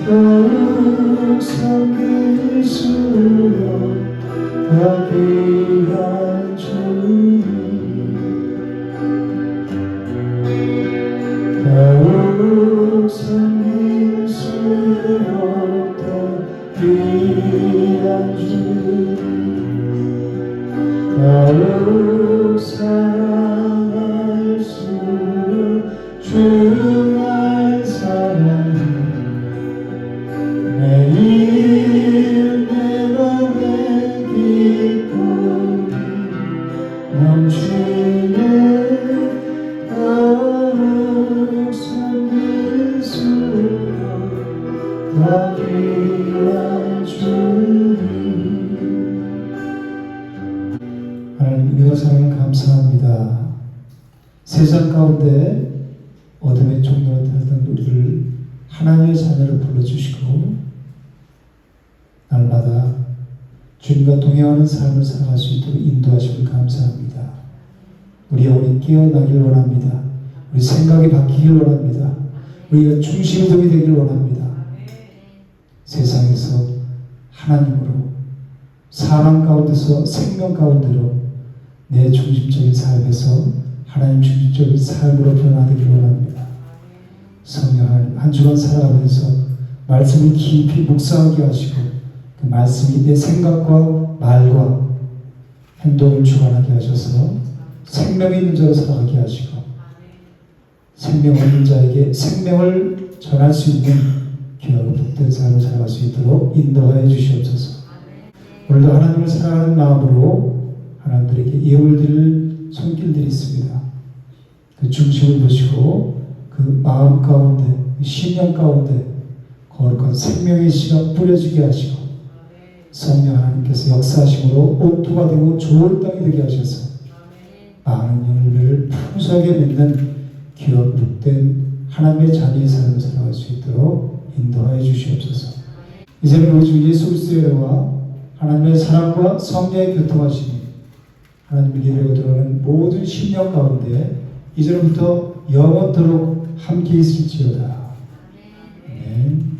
더욱 섬길수록 더 귀한 주님 더욱 섬길수록 더 귀한 주님 더욱 사랑할수록 주만 사랑해 매일 내 맘에 기쁨이 넘치네 더욱 섬길수록 더 귀한 주님 하나님 은혜와 사랑을 감사합니다. 세상 가운데 어둠의 종로로 살던 우리를 하나님의 자녀로 불러주시고 날마다 주님과 동행하는 삶을 살아갈 수 있도록 인도하심을 감사합니다. 우리 영혼이 깨어나길 원합니다. 우리 생각이 바뀌길 원합니다. 우리가 중심동이 되길 원합니다. 세상에서 하나님으로 사망 가운데서 생명 가운데로 내 중심적인 삶에서 하나님 중심적인 삶으로 변화되길 원합니다. 성령 하나님 한 주간 살아가면서 말씀을 깊이 묵상하게 하시고 그 말씀이 내 생각과 말과 행동을 주관하게 하셔서 생명이 있는 자로 살아가게 하시고 생명 없는 자에게 생명을 전할 수 있는 귀하고 복된 삶을 살아갈 수 있도록 인도하여 주시옵소서. 오늘도 하나님을 사랑하는 마음으로 하나님들에게 예물 드릴 손길들이 있습니다. 그 중심을 보시고 그 마음 가운데 그 심령 가운데 거룩한 생명의 씨가 뿌려지게 하시고 성령 하나님께서 역사하심으로 옥토가 되고 좋은 땅이 되게 하셔서 많은 열매를 풍성하게 맺는 귀한 복된 하나님의 자녀의 삶을 살아갈 수 있도록 인도하여 주시옵소서. 이제는 우리 주 예수 그리스도의 은혜와 하나님의 사랑과 성령의 교통하심이 하나님의 예배로 들어가는 모든 심령 가운데 이제부터 영원토록 함께 있을지어다. 아멘.